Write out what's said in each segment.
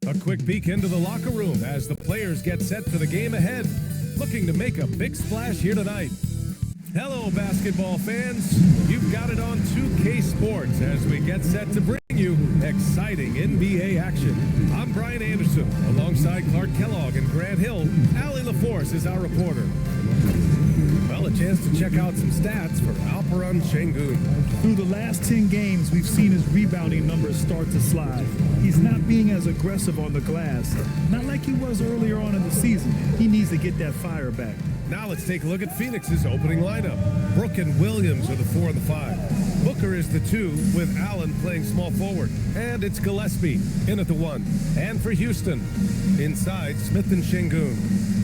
A quick peek into the locker room as the players get set for the game ahead, looking to make a big splash here tonight. Hello, basketball fans. You've got it on 2K Sports as we get set to bring you exciting NBA action. I'm Brian Anderson, alongside Clark Kellogg and Grant Hill. Allie LaForce is our reporter. Well, a chance to check out some stats for Alperen Şengün. Through the last 10 games, we've seen his rebounding numbers start to slide. He's not being as aggressive on the glass, not like he was earlier on in the season. He needs to get that fire back. Now let's take a look at Phoenix's opening lineup. Brook and Williams are the 4 and the 5. Booker is the 2, with Allen playing small forward. And it's Gillespie in at the 1. And for Houston, inside Smith and Şengün.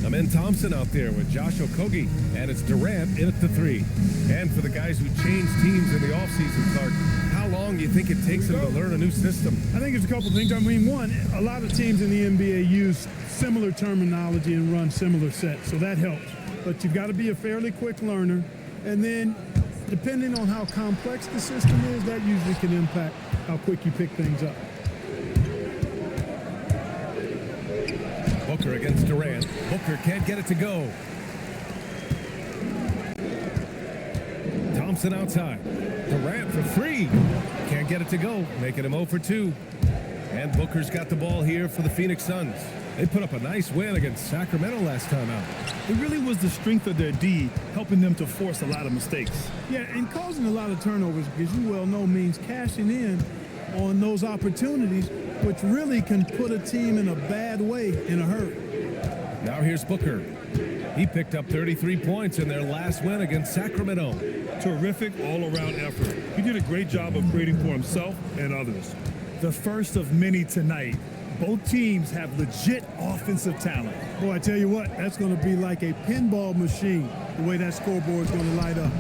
Amen Thompson out there with Josh Okogie. And it's Durant in at the 3. And for the guys who changed teams in the offseason, Clark, how long do you think it takes them to learn a new system? I think it's a couple things. I mean, one, a lot of teams in the NBA use similar terminology and run similar sets, so that helps. But you've got to be a fairly quick learner. And then, depending on how complex the system is, that usually can impact how quick you pick things up. Booker against Durant. Booker can't get it to go. Thompson outside. Durant for 3. Can't get it to go, making him 0 for 2. And Booker's got the ball here for the Phoenix Suns. They put up a nice win against Sacramento last time out. It really was the strength of their D helping them to force a lot of mistakes. Yeah, and causing a lot of turnovers, as you well know, means cashing in on those opportunities, which really can put a team in a bad way in a hurry. Now here's Booker. He picked up 33 points in their last win against Sacramento. Terrific all-around effort. He did a great job of creating for himself and others. The first of many tonight. Both teams have legit offensive talent. Boy, I tell you what, that's going to be like a pinball machine, the way that scoreboard's going to light up.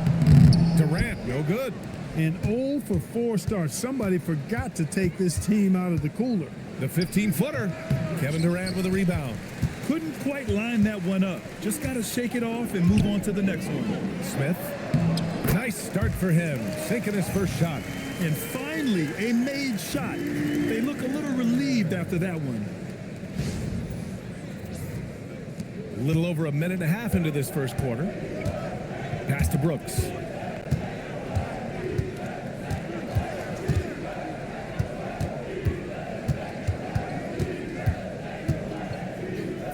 Durant, no good. And 0 for 4 starts. Somebody forgot to take this team out of the cooler. The 15-footer. Kevin Durant with a rebound. Couldn't quite line that one up. Just got to shake it off and move on to the next one. Smith. Nice start for him, sinking his first shot. And finally, a made shot. They look a little relieved after that one. A little over a minute and a half into this first quarter. Pass to Brooks.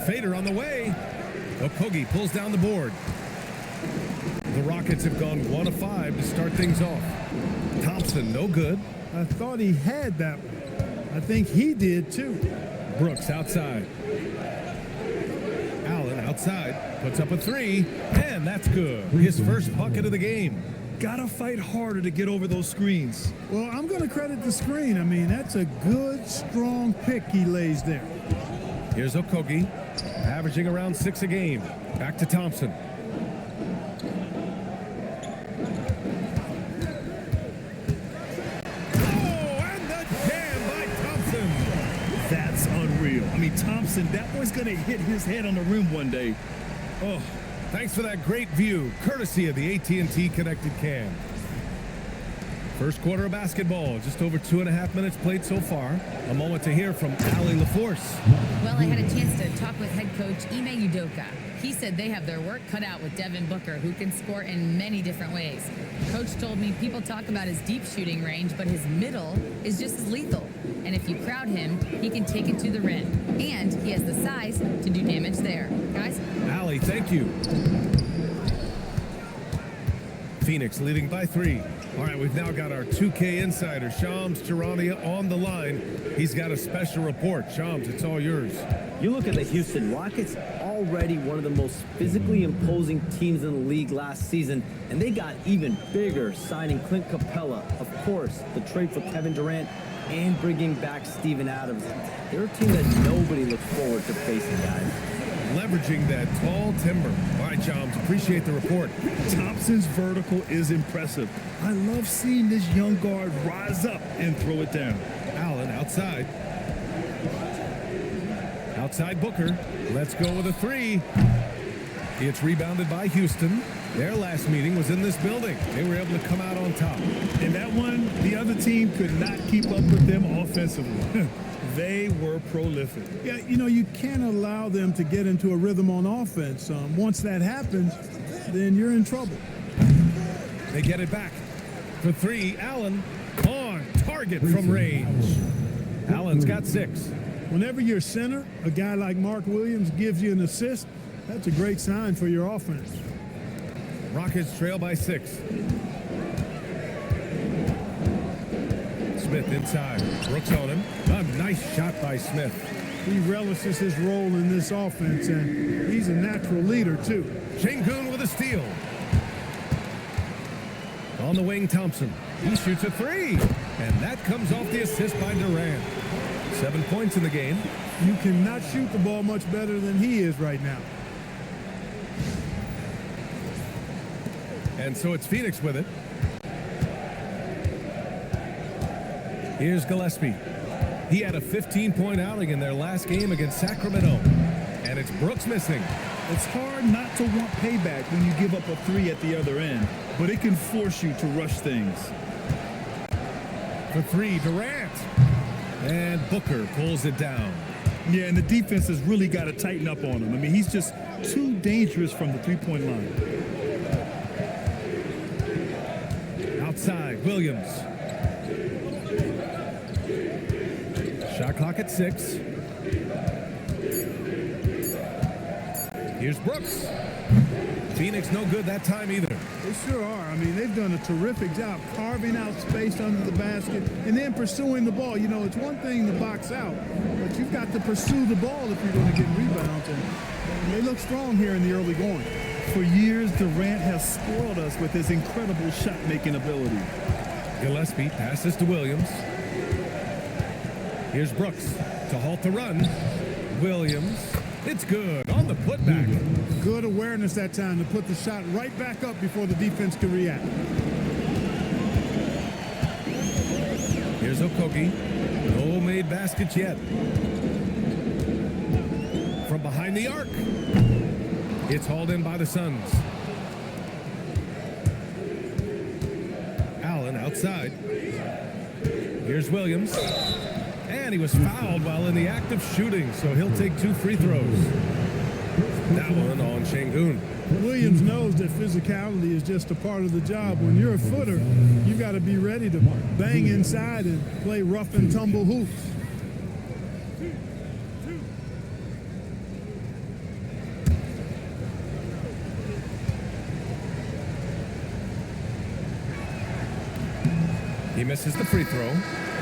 Fader on the way. Okogie pulls down the board. The Rockets have gone 1 of 5 to start things off. Thompson, no good. I thought he had that one. I think he did too. Brooks outside. Allen outside. Puts up a 3. And that's good. His first bucket of the game. Gotta fight harder to get over those screens. Well, I'm going to credit the screen. I mean, that's a good, strong pick he lays there. Here's Okogie, averaging around 6 a game. Back to Thompson. That's unreal. I mean, Thompson, that boy's going to hit his head on the rim one day. Oh, thanks for that great view, courtesy of the AT&T Connected Cam. First quarter of basketball, just over 2.5 minutes played so far. A moment to hear from Allie LaForce. Well, I had a chance to talk with head coach Ime Udoka. He said they have their work cut out with Devin Booker, who can score in many different ways. Coach told me people talk about his deep shooting range, but his middle is just as lethal. And if you crowd him, he can take it to the rim. And he has the size to do damage there. Guys? Allie, thank you. Phoenix leading by 3. All right, we've now got our 2K insider, Shams Charania, on the line. He's got a special report. Shams, it's all yours. You look at the Houston Rockets, already one of the most physically imposing teams in the league last season, and they got even bigger, signing Clint Capella, of course, the trade for Kevin Durant, and bringing back Steven Adams. They're a team that nobody looks forward to facing, guys. Leveraging that tall timber. All right, Shams, appreciate the report. Thompson's vertical is impressive. I love seeing this young guard rise up and throw it down. Allen outside. Outside Booker. Let's go with a 3. It's rebounded by Houston. Their last meeting was in this building. They were able to come out on top. And that one, the other team could not keep up with them offensively. They were prolific. Yeah, you know, you can't allow them to get into a rhythm on offense. Once that happens, then you're in trouble. They get it back. For three, Allen on target from range. Allen's got 6. Whenever your center, a guy like Mark Williams, gives you an assist, that's a great sign for your offense. Rockets trail by 6. Smith inside. Brooks on him. A nice shot by Smith. He relishes his role in this offense, and he's a natural leader, too. Şengün with a steal. On the wing, Thompson. He shoots a 3. And that comes off the assist by Durant. 7 points in the game. You cannot shoot the ball much better than he is right now. And so it's Phoenix with it. Here's Gillespie. He had a 15-point outing in their last game against Sacramento. And it's Brooks missing. It's hard not to want payback when you give up a 3 at the other end, but it can force you to rush things. For 3, Durant. And Booker pulls it down. Yeah, and the defense has really got to tighten up on him. I mean, he's just too dangerous from the three-point line. Outside, Williams. Shot clock at 6. Here's Brooks. Phoenix no good that time either. They sure are. I mean, they've done a terrific job carving out space under the basket and then pursuing the ball. You know, it's one thing to box out, but you've got to pursue the ball if you're going to get rebounds. And they look strong here in the early going. For years, Durant has spoiled us with his incredible shot-making ability. Gillespie passes to Williams. Here's Brooks to halt the run. Williams. It's good on the putback. Good awareness that time to put the shot right back up before the defense can react. Here's Okogie. No made baskets yet. From behind the arc. It's hauled in by the Suns. Allen outside. Here's Williams. And he was fouled while in the act of shooting, so he'll take 2 free throws. That one on Şengün. Williams knows that physicality is just a part of the job. When you're a footer, you got to be ready to bang inside and play rough and tumble hoops. He misses the free throw.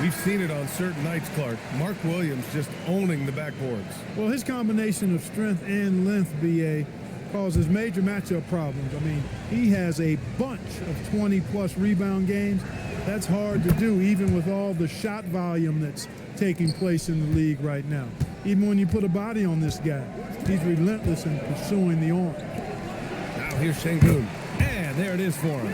We've seen it on certain nights, Clark. Mark Williams just owning the backboards. Well, his combination of strength and length, BA, causes major matchup problems. I mean, he has a bunch of 20-plus rebound games. That's hard to do, even with all the shot volume that's taking place in the league right now. Even when you put a body on this guy, he's relentless in pursuing the arm. Now here's Şengün. And there it is for him.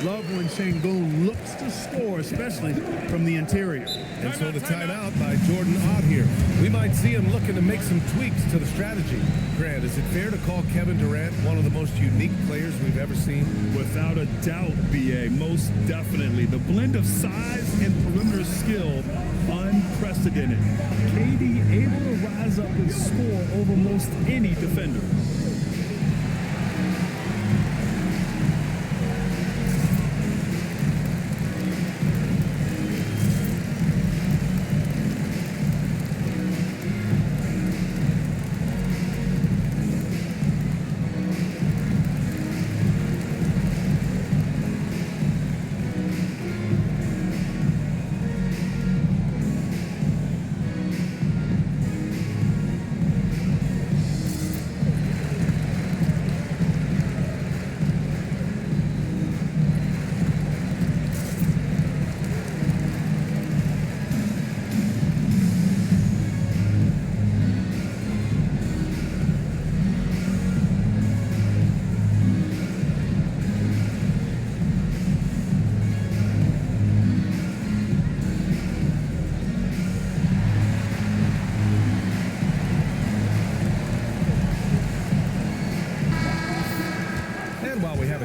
Love when Şengün looks to score, especially from the interior. And so the timeout by Jordan Ott here. We might see him looking to make some tweaks to the strategy. Grant, is it fair to call Kevin Durant one of the most unique players we've ever seen? Without a doubt, BA, most definitely. The blend of size and perimeter skill, unprecedented. KD able to rise up and score over most any defender.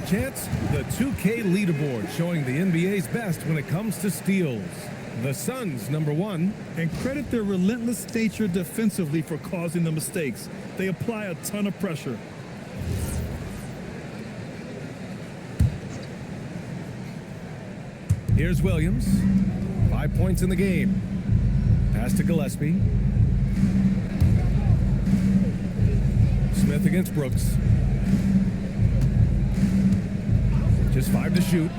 Chance, the 2K leaderboard showing the NBA's best when it comes to steals. The Suns, number 1. And credit their relentless nature defensively for causing the mistakes. They apply a ton of pressure. Here's Williams. 5 points in the game. Pass to Gillespie. Smith against Brooks. Just 5 to shoot.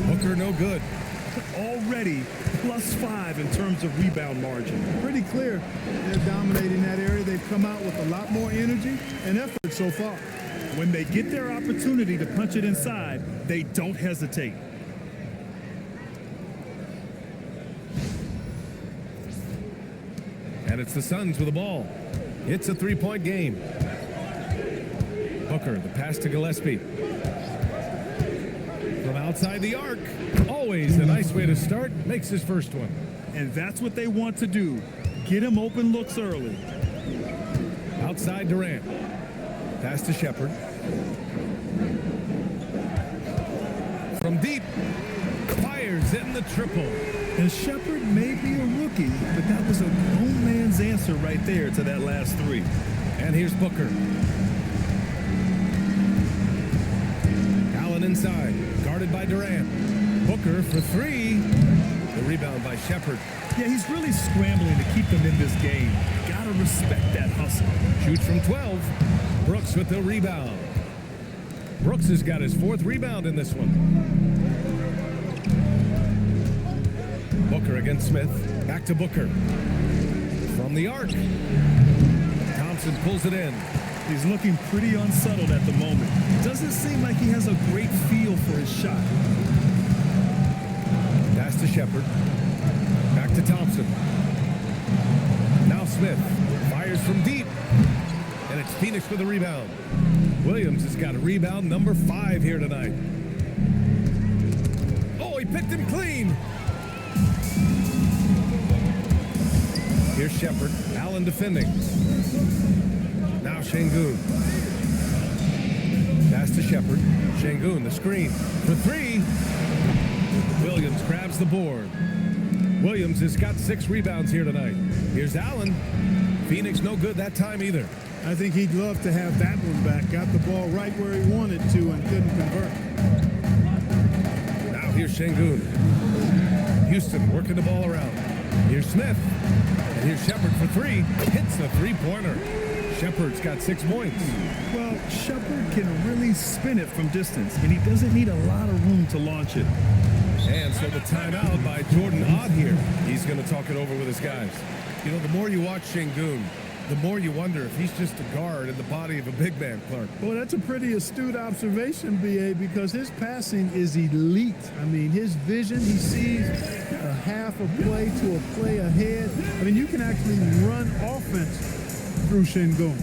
Booker no good. Already +5 in terms of rebound margin. Pretty clear they're dominating that area. They've come out with a lot more energy and effort so far. When they get their opportunity to punch it inside, they don't hesitate. And it's the Suns with the ball. It's a 3-point game. Booker, the pass to Gillespie. From outside the arc. Always a nice way to start. Makes his first one. And that's what they want to do. Get him open looks early. Outside Durant. Pass to Shepherd. From deep. Fires in the triple. And Shepherd may be a rookie, but that was a grown man's answer right there to that last 3. And here's Booker. Allen inside. Guarded by Durant. Booker for 3. The rebound by Shepherd. Yeah, he's really scrambling to keep them in this game. Gotta respect that hustle. Shoots from 12. Brooks with the rebound. Brooks has got his 4th rebound in this one. Booker against Smith. Back to Booker. From the arc. Thompson pulls it in. He's looking pretty unsettled at the moment. Doesn't seem like he has a great feel for his shot. Pass to Shepherd. Back to Thompson. Now Smith fires from deep. And it's Phoenix with the rebound. Williams has got a rebound number 5 here tonight. Oh, he picked him clean. Here's Shepherd. Allen defending. Now Şengün. Pass to Shepherd. Şengün, the screen. For 3. Williams grabs the board. Williams has got 6 rebounds here tonight. Here's Allen. Phoenix no good that time either. I think he'd love to have that one back. Got the ball right where he wanted to and couldn't convert. Now here's Şengün. Houston working the ball around. Here's Smith. And here's Shepherd for 3. Hits the 3-pointer. Shepherd's got 6 points. Well, Shepherd can really spin it from distance, and he doesn't need a lot of room to launch it. And so the timeout by Jordan Ott here. He's going to talk it over with his guys. You know, the more you watch Şengün, the more you wonder if he's just a guard in the body of a big man, Clark. Well, that's a pretty astute observation, B.A., because his passing is elite. I mean, his vision, he sees a half a play to a play ahead. I mean, you can actually run offense through Şengün.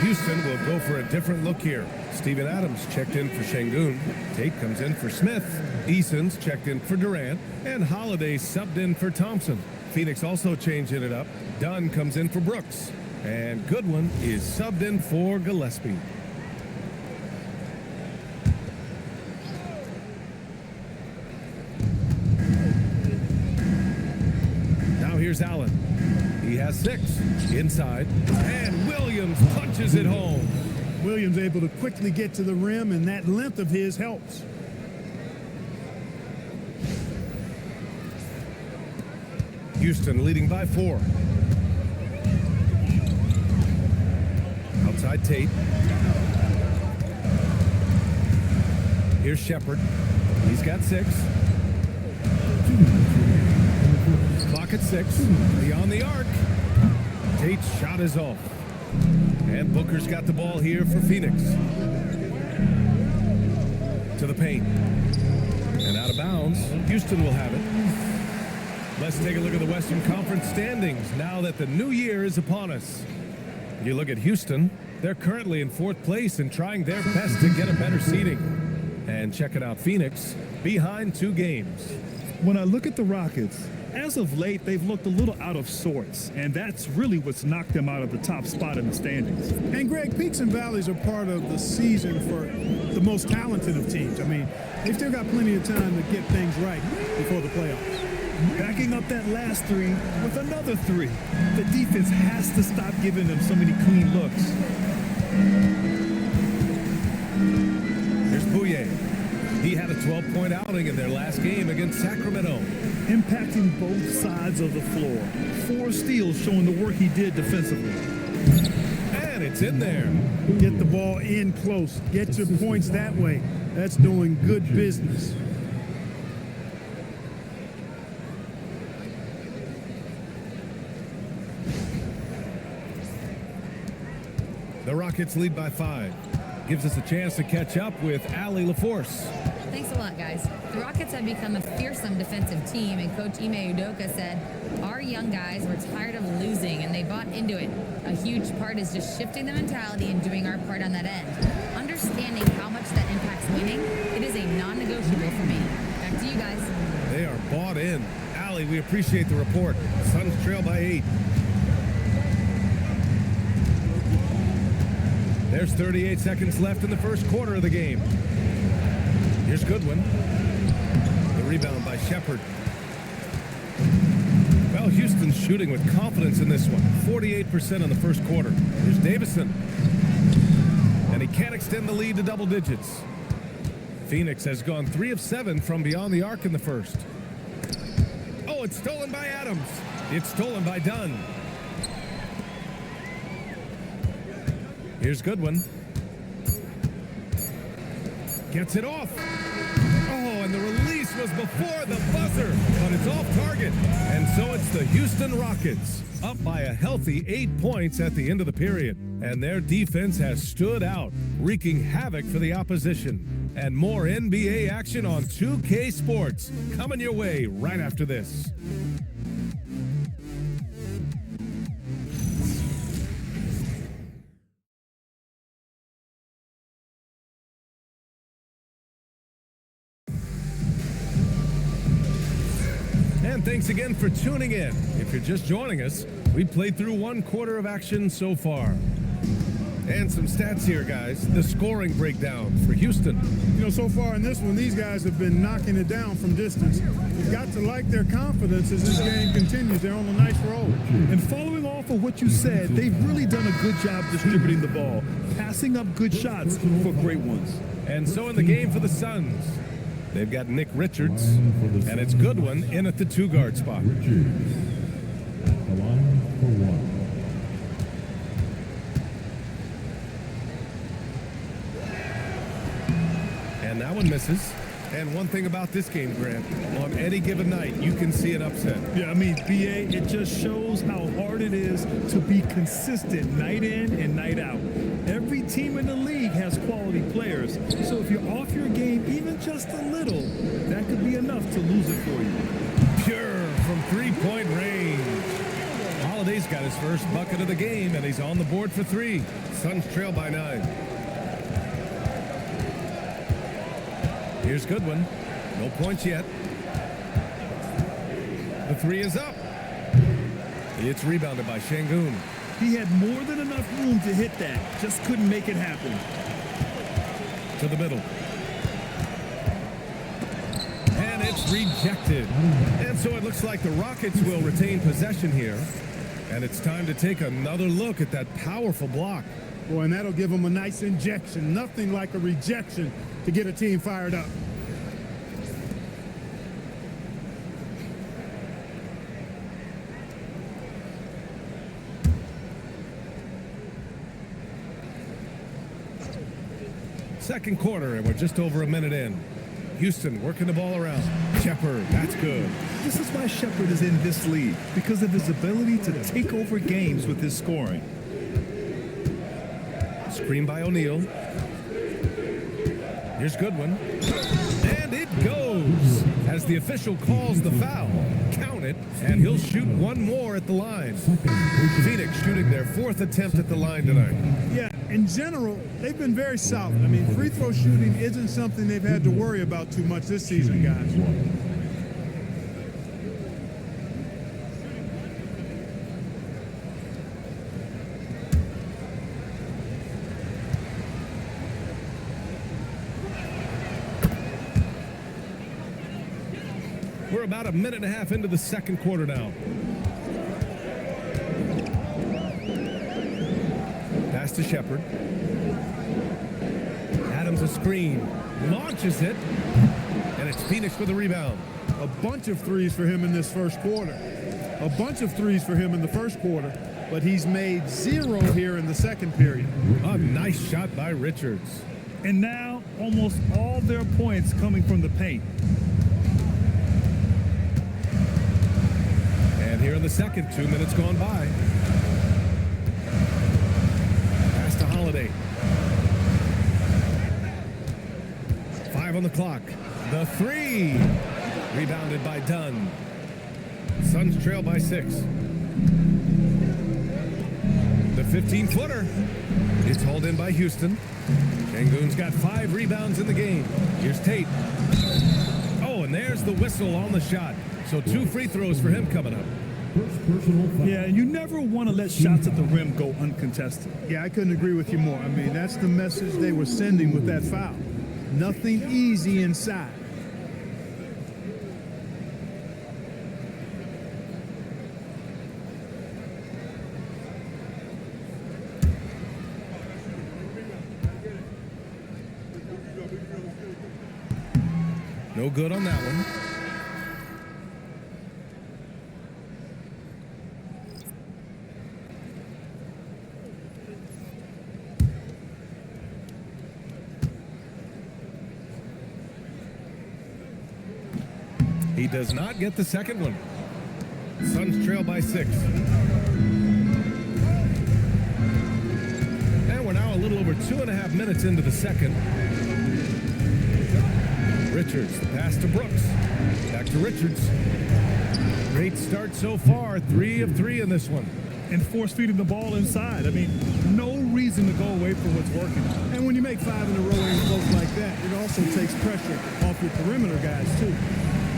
Houston will go for a different look here. Steven Adams checked in for Şengün. Tate comes in for Smith. Eason's checked in for Durant. And Holiday subbed in for Thompson. Phoenix also changing it up. Dunn comes in for Brooks. And Goodwin is subbed in for Gillespie. Now here's Allen. He has 6 inside, and Williams punches it home. Williams able to quickly get to the rim, and that length of his helps. Houston leading by 4. Outside Tate. Here's Shepard. He's got 6. Clock at 6. Beyond the arc. Tate's shot is off. And Booker's got the ball here for Phoenix. To the paint. And out of bounds. Houston will have it. Let's take a look at the Western Conference standings now that the new year is upon us. You look at Houston, they're currently in 4th place and trying their best to get a better seeding. And check it out, Phoenix, behind 2 games. When I look at the Rockets, as of late, they've looked a little out of sorts, and that's really what's knocked them out of the top spot in the standings. And Greg, peaks and valleys are part of the season for the most talented of teams. I mean, they've still got plenty of time to get things right before the playoffs. Backing up that last 3 with another 3. The defense has to stop giving them so many clean looks. Here's Bouye. He had a 12-point outing in their last game against Sacramento. Impacting both sides of the floor. 4 steals showing the work he did defensively. And it's in there. Get the ball in close. Get your points that way. That's doing good business. The Rockets lead by 5. Gives us a chance to catch up with Allie LaForce. Thanks a lot, guys. The Rockets have become a fearsome defensive team, and Coach Ime Udoka said, our young guys were tired of losing, and they bought into it. A huge part is just shifting the mentality and doing our part on that end. Understanding how much that impacts winning, it is a non-negotiable for me. Back to you guys. They are bought in. Allie, we appreciate the report. Suns trail by 8. There's 38 seconds left in the first quarter of the game. Here's Goodwin. The rebound by Shepard. Well, Houston's shooting with confidence in this one. 48% in the first quarter. Here's Davison. And he can't extend the lead to double digits. Phoenix has gone 3 of 7 from beyond the arc in the first. Oh, it's stolen by Adams. It's stolen by Dunn. Here's Goodwin. Gets it off. Oh, and the release was before the buzzer, but it's off target. And so it's the Houston Rockets, up by a healthy 8 points at the end of the period. And their defense has stood out, wreaking havoc for the opposition. And more NBA action on 2K Sports coming your way right after this. And thanks again for tuning in. If you're just joining us, we played through 1 quarter of action so far. And some stats here, guys. The scoring breakdown for Houston. You know, so far in this one, these guys have been knocking it down from distance. You've got to like their confidence as this game continues. They're on a nice roll. And following off of what you said, they've really done a good job distributing the ball, passing up good shots for great ones. And so in the game for the Suns, they've got Nick Richards, and it's Goodwin in at the 2-guard spot. And that one misses. And one thing about this game, Grant, on any given night, you can see an upset. Yeah, I mean, BA, it just shows how hard it is to be consistent night in and night out. Every team in the league has quality players. So if you're off your game even just a little, that could be enough to lose it for you. Pure from 3-point range. Holiday's got his first bucket of the game, and he's on the board for 3. Suns trail by 9. Here's Goodwin. No points yet. The 3 is up. It's rebounded by Şengün. He had more than enough room to hit that. Just couldn't make it happen. To the middle. And it's rejected. And so it looks like the Rockets will retain possession here. And it's time to take another look at that powerful block. Boy, and that'll give them a nice injection. Nothing like a rejection to get a team fired up. Second quarter, and we're just over a minute in. Houston working the ball around. Shepard, that's good. This is why Shepard is in this league, because of his ability to take over games with his scoring. Screen by O'Neal. Here's Goodwin. And it goes. As the official calls the foul, count it, and he'll shoot one more at the line. Phoenix shooting their 4th attempt at the line tonight. Yeah, in general, they've been very solid. I mean, free throw shooting isn't something they've had to worry about too much this season, guys. We're about a minute and a half into the second quarter now. Pass to Shepard. Adams a screen. Launches it. And it's Phoenix with a rebound. A bunch of threes for him in this first quarter. A bunch of threes for him in the first quarter. But he's made 0 here in the second period. A nice shot by Richards. And now, almost all their points coming from the paint. And here in the second, 2 minutes gone by. Pass to Holiday. 5 on the clock. The 3. Rebounded by Dunn. Suns trail by 6. The 15-footer. It's hauled in by Houston. Şengün's got 5 rebounds in the game. Here's Tate. Oh, and there's the whistle on the shot. So 2 free throws for him coming up. Yeah, and you never want to let shots at the rim go uncontested. Yeah, I couldn't agree with you more. I mean, that's the message they were sending with that foul. Nothing easy inside. No good on that one. He does not get the second one. Suns trail by 6. And we're now a little over 2.5 minutes into the second. Richards, the pass to Brooks. Back to Richards. Great start so far. 3 of 3 in this one. And force feeding the ball inside. I mean, no reason to go away from what's working. And when you make 5 in a row in close like that, it also takes pressure off your perimeter guys, too.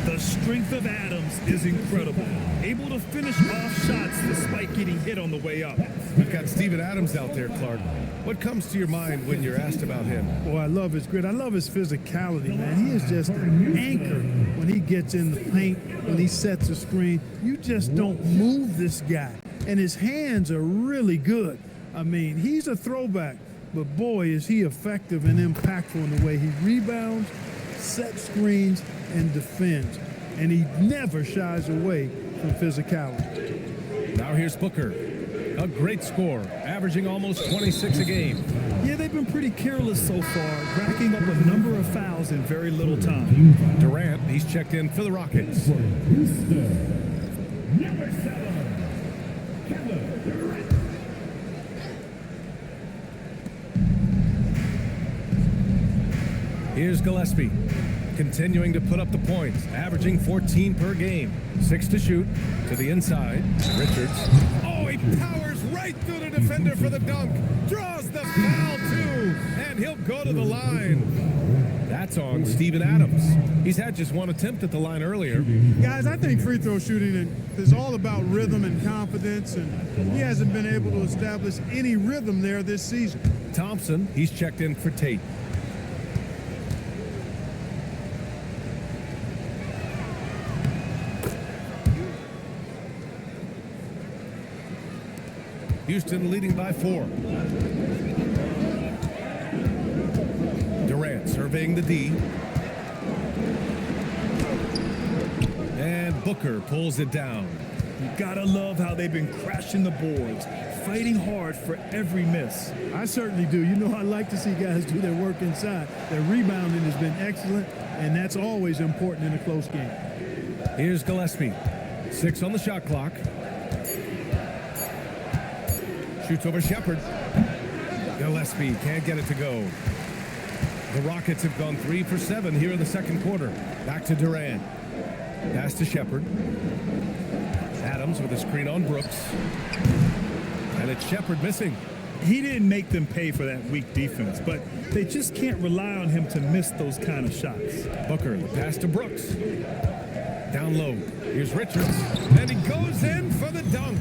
The strength of Adams is incredible. Able to finish off shots despite getting hit on the way up. We've got Steven Adams out there, Clark. What comes to your mind when you're asked about him? Boy, I love his grit. I love his physicality, man. He is just an anchor when he gets in the paint, when he sets a screen. You just don't move this guy. And his hands are really good. I mean, he's a throwback, but boy, is he effective and impactful in the way he rebounds, sets screens, and defends. And he never shies away from physicality. Now here's Booker. A great score, averaging almost 26 a game. Yeah, they've been pretty careless so far, racking up a number of fouls in very little time. Durant, he's checked in for the Rockets. Here's Gillespie, continuing to put up the points, averaging 14 per game. 6 to shoot, to the inside. Richards. Oh, he powers right through the defender for the dunk. Draws the foul, too, and he'll go to the line. That's on Steven Adams. He's had just 1 attempt at the line earlier. Guys, I think free throw shooting is all about rhythm and confidence, and he hasn't been able to establish any rhythm there this season. Thompson, he's checked in for Tate. Houston leading by 4. Durant surveying the D. And Booker pulls it down. You gotta love how they've been crashing the boards, fighting hard for every miss. I certainly do. You know, I like to see guys do their work inside. Their rebounding has been excellent, and that's always important in a close game. Here's Gillespie. 6 on the shot clock. Shoots over Shepard. Gillespie can't get it to go. The Rockets have gone 3 for 7 here in the second quarter. Back to Durant. Pass to Shepard. Adams with a screen on Brooks. And it's Shepard missing. He didn't make them pay for that weak defense, but they just can't rely on him to miss those kind of shots. Booker, the pass to Brooks. Down low. Here's Richards. And he goes in for the dunk.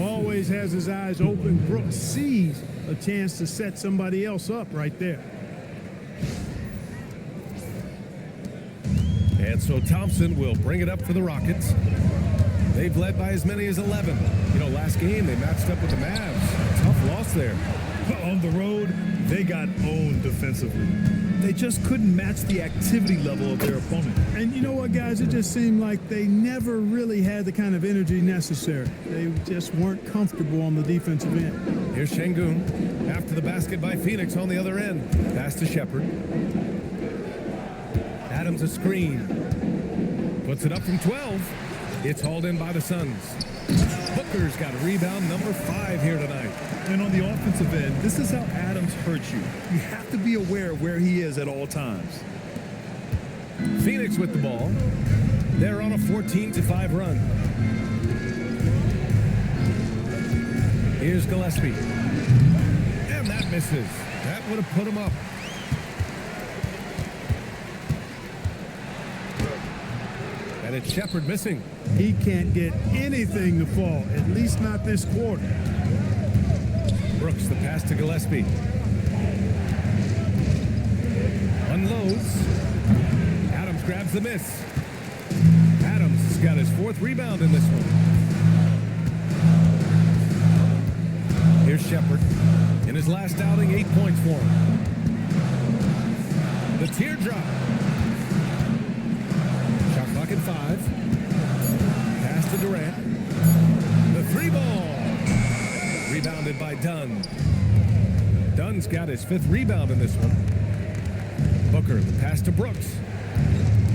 Always has his eyes open. Brooks sees a chance to set somebody else up right there. And so Thompson will bring it up for the Rockets. They've led by as many as 11. You know, last game they matched up with the Mavs. Tough loss there. On the road, they got owned defensively. They just couldn't match the activity level of their opponent. And you know what, guys? It just seemed like they never really had the kind of energy necessary. They just weren't comfortable on the defensive end. Here's Şengün. After the basket by Phoenix on the other end. Pass to Shepard. Adams a screen. Puts it up from 12. It's hauled in by the Suns. Booker's got rebound number 5 here tonight. And on the offensive end, this is how Adams hurts you. You have to be aware of where he is at all times. Phoenix with the ball. They're on a 14-5 run. Here's Gillespie. And that misses. That would have put him up. And it's Shepard missing. He can't get anything to fall, at least not this quarter. Brooks, the pass to Gillespie. Unloads. Adams grabs the miss. Adams has got his 4th rebound in this one. Here's Shepard. In his last outing, 8 points for him. The teardrop. Shot clock at 5. Pass to Durant. The 3-ball. Rebounded by Dunn. Dunn's got his 5th rebound in this one. Booker, the pass to Brooks.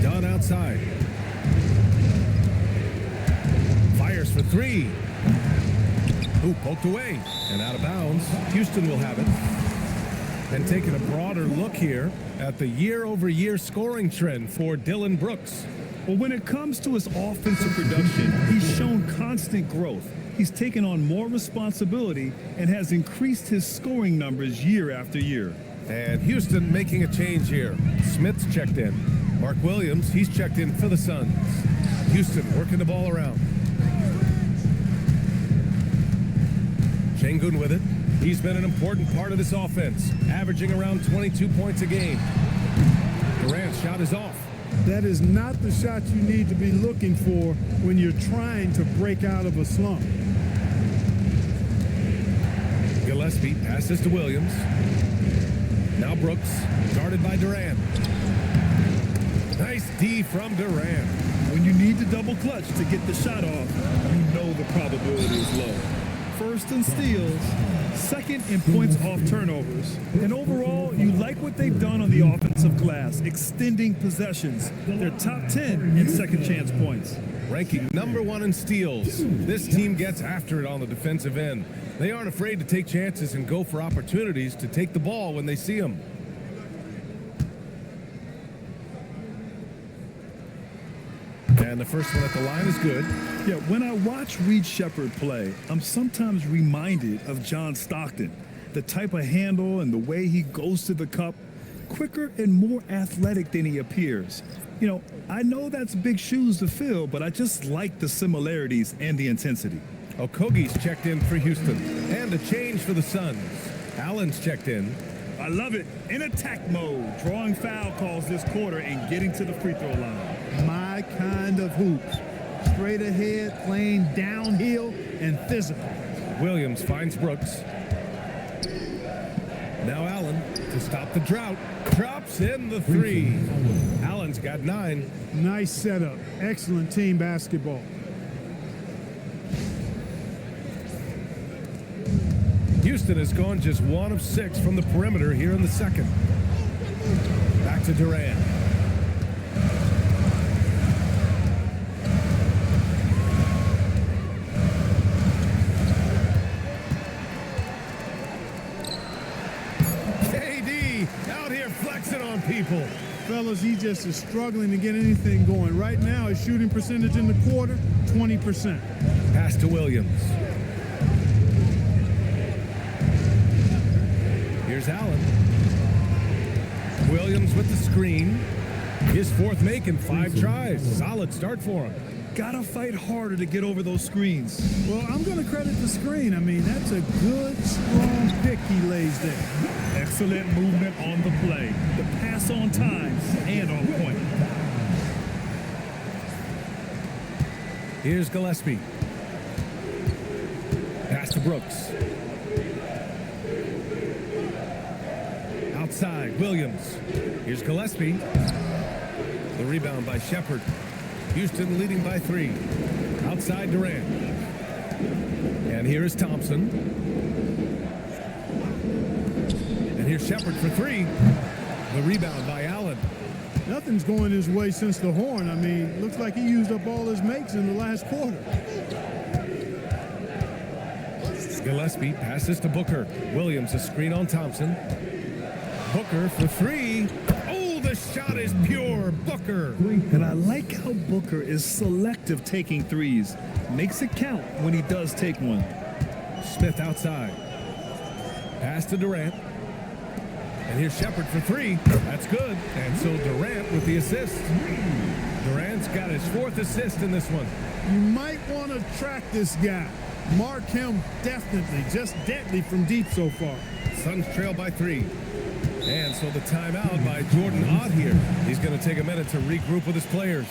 Dunn outside. Fires for 3. Ooh, poked away and out of bounds. Houston will have it. And taking a broader look here at the year-over-year scoring trend for Dillon Brooks. Well, when it comes to his offensive production, he's shown constant growth. He's taken on more responsibility and has increased his scoring numbers year after year. And Houston making a change here. Smith's checked in. Mark Williams, he's checked in for the Suns. Houston working the ball around. Şengün with it. He's been an important part of this offense, averaging around 22 points a game. Durant's shot is off. That is not the shot you need to be looking for when you're trying to break out of a slump. Gillespie passes to Williams. Now Brooks, guarded by Durant. Nice D from Durant. When you need to double clutch to get the shot off, you know the probability is low. 1st in steals, 2nd in points off turnovers. And overall, you like what they've done on the offensive glass, extending possessions. They're top 10 in second chance points. Ranking number 1 in steals. This team gets after it on the defensive end. They aren't afraid to take chances and go for opportunities to take the ball when they see them. And the first one at the line is good. Yeah, when I watch Reed Shepard play, I'm sometimes reminded of John Stockton. The type of handle and the way he goes to the cup, quicker and more athletic than he appears. You know, I know that's big shoes to fill, but I just like the similarities and the intensity. Okogie's checked in for Houston. And a change for the Suns. Allen's checked in. I love it. In attack mode, drawing foul calls this quarter and getting to the free throw line. My kind of hoops. Straight ahead, playing downhill, and physical. Williams finds Brooks. Now Allen to stop the drought. Drops in the 3. Allen's got 9. Nice setup. Excellent team basketball. Houston has gone just 1 of 6 from the perimeter here in the second. Back to Durant. KD out here flexing on people. Fellas, he just is struggling to get anything going. Right now, his shooting percentage in the quarter, 20%. Pass to Williams. Here's Allen. Williams with the screen. His fourth make in 5 tries. Solid start for him. Gotta fight harder to get over those screens. Well, I'm going to credit the screen. I mean, that's a good, strong pick he lays there. Excellent movement on the play. The pass on time and on point. Here's Gillespie. Pass to Brooks. Outside, Williams. Here's Gillespie. The rebound by Shepard. Houston leading by 3. Outside Durant. And here is Thompson. And here's Shepard for 3. The rebound by Allen. Nothing's going his way since the horn. I mean, looks like he used up all his makes in the last quarter. Gillespie passes to Booker. Williams a screen on Thompson. Booker for 3. Oh, the shot is pure. Booker. And I like how Booker is selective taking threes. Makes it count when he does take one. Smith outside. Pass to Durant. And here's Shepard for 3. That's good. And so Durant with the assist. Durant's got his 4th assist in this one. You might want to track this guy. Mark him definitely. Just deadly from deep so far. Suns trail by 3. And so the timeout by Jordan Ott here. He's going to take a minute to regroup with his players.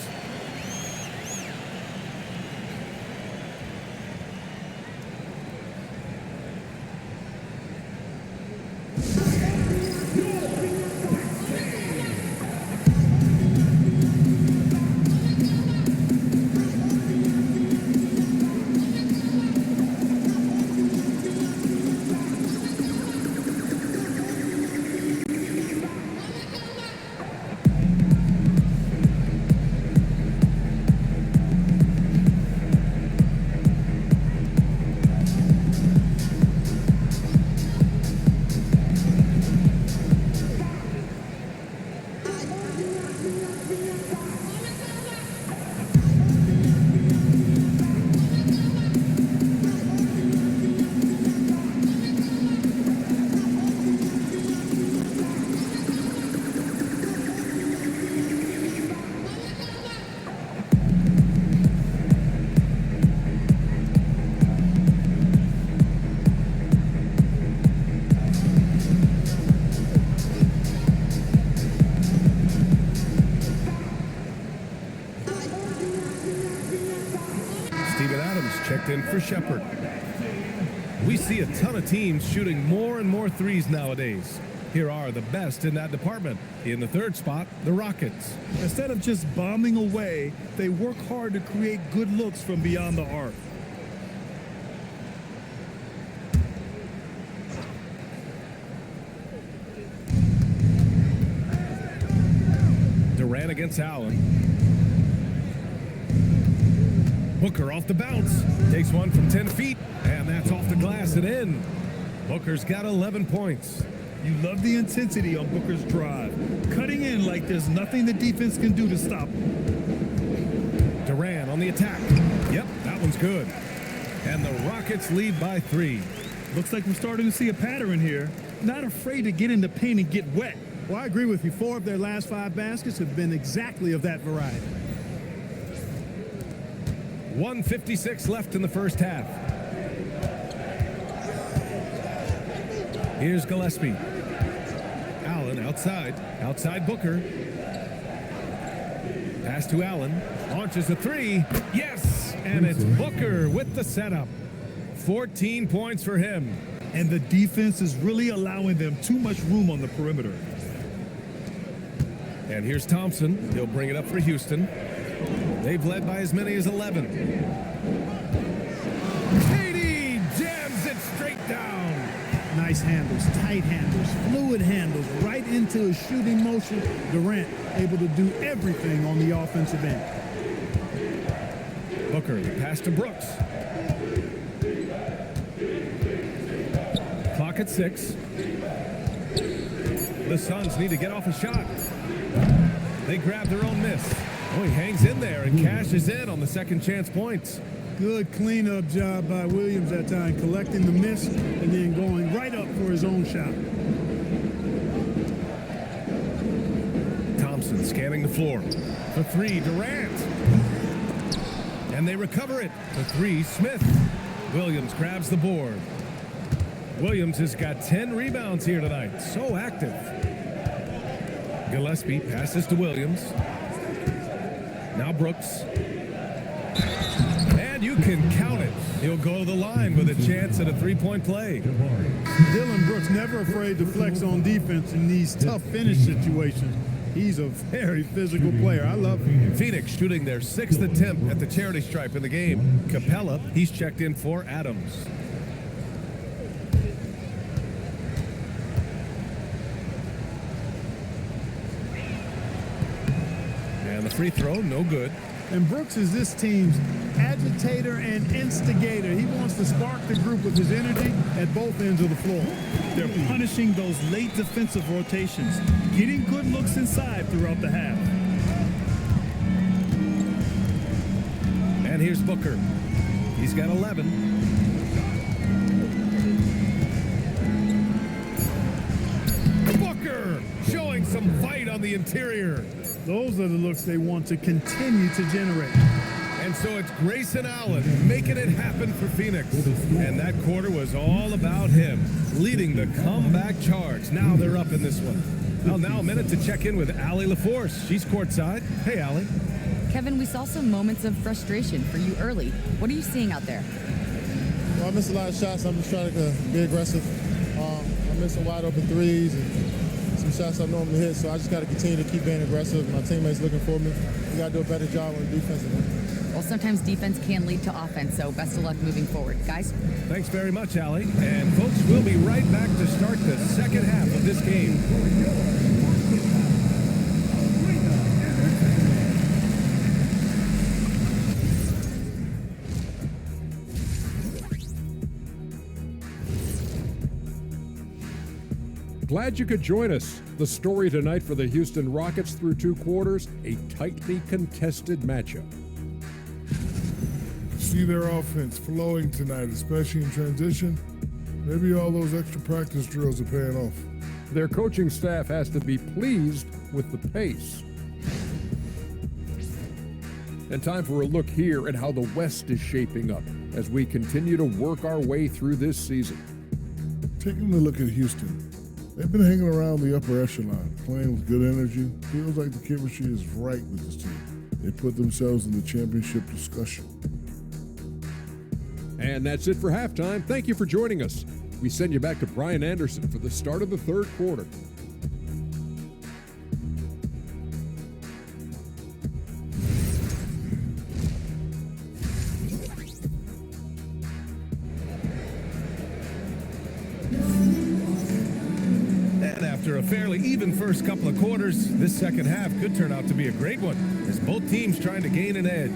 Checked in for Shepard. We see a ton of teams shooting more and more threes nowadays. Here are the best in that department. In the 3rd spot, the Rockets. Instead of just bombing away, they work hard to create good looks from beyond the arc. Durant against Allen. Booker off the bounce. Takes one from 10 feet, and that's off the glass and in. Booker's got 11 points. You love the intensity on Booker's drive. Cutting in like there's nothing the defense can do to stop him. Durant on the attack. Yep, that one's good. And the Rockets lead by 3. Looks like we're starting to see a pattern here. Not afraid to get in the paint and get wet. Well, I agree with you. 4 of their last 5 baskets have been exactly of that variety. 1:56 left in the first half. Here's Gillespie. Allen outside. Outside Booker. Pass to Allen. Launches a 3. Yes! And it's Booker with the setup. 14 points for him. And the defense is really allowing them too much room on the perimeter. And here's Thompson. He'll bring it up for Houston. They've led by as many as 11. KD jams it straight down. Nice handles, tight handles, fluid handles, right into a shooting motion. Durant able to do everything on the offensive end. Booker, the pass to Brooks. Clock at 6. The Suns need to get off a shot. They grab their own miss. Oh, he hangs in there and cashes in on the second chance points. Good cleanup job by Williams that time, collecting the miss and then going right up for his own shot. Thompson scanning the floor. For 3, Durant. And they recover it. For 3, Smith. Williams grabs the board. Williams has got 10 rebounds here tonight. So active. Gillespie passes to Williams. Now Brooks. And you can count it. He'll go to the line with a chance at a three-point play. Dylan Brooks never afraid to flex on defense in these tough finish situations. He's a very physical player. I love him. Phoenix shooting their 6th attempt at the charity stripe in the game. Capella, he's checked in for Adams. And the free throw, no good. And Brooks is this team's agitator and instigator. He wants to spark the group with his energy at both ends of the floor. They're punishing those late defensive rotations, getting good looks inside throughout the half. And here's Booker. He's got 11. Booker showing some fight on the interior. Those are the looks they want to continue to generate. And so it's Grayson Allen making it happen for Phoenix. And that quarter was all about him, leading the comeback charge. Now they're up in this one. Well, now a minute to check in with Allie LaForce. She's courtside. Hey, Allie. Kevin, we saw some moments of frustration for you early. What are you seeing out there? Well, I missed a lot of shots. I'm just trying to be aggressive. I missed some wide open threes and some shots I normally hit, so I just got to continue to keep being aggressive. My teammates looking for me. We got to do a better job on the defensive end. Well, sometimes defense can lead to offense, so best of luck moving forward. Guys? Thanks very much, Allie. And folks, we'll be right back to start the second half of this game. Glad you could join us. The story tonight for the Houston Rockets through 2 quarters, a tightly contested matchup. See their offense flowing tonight, especially in transition. Maybe all those extra practice drills are paying off. Their coaching staff has to be pleased with the pace. And time for a look here at how the West is shaping up as we continue to work our way through this season. Taking a look at Houston. They've been hanging around the upper echelon, playing with good energy. Feels like the chemistry is right with this team. They put themselves in the championship discussion. And that's it for halftime. Thank you for joining us. We send you back to Brian Anderson for the start of the third quarter. After a fairly even first couple of quarters, this second half could turn out to be a great one, as both teams trying to gain an edge.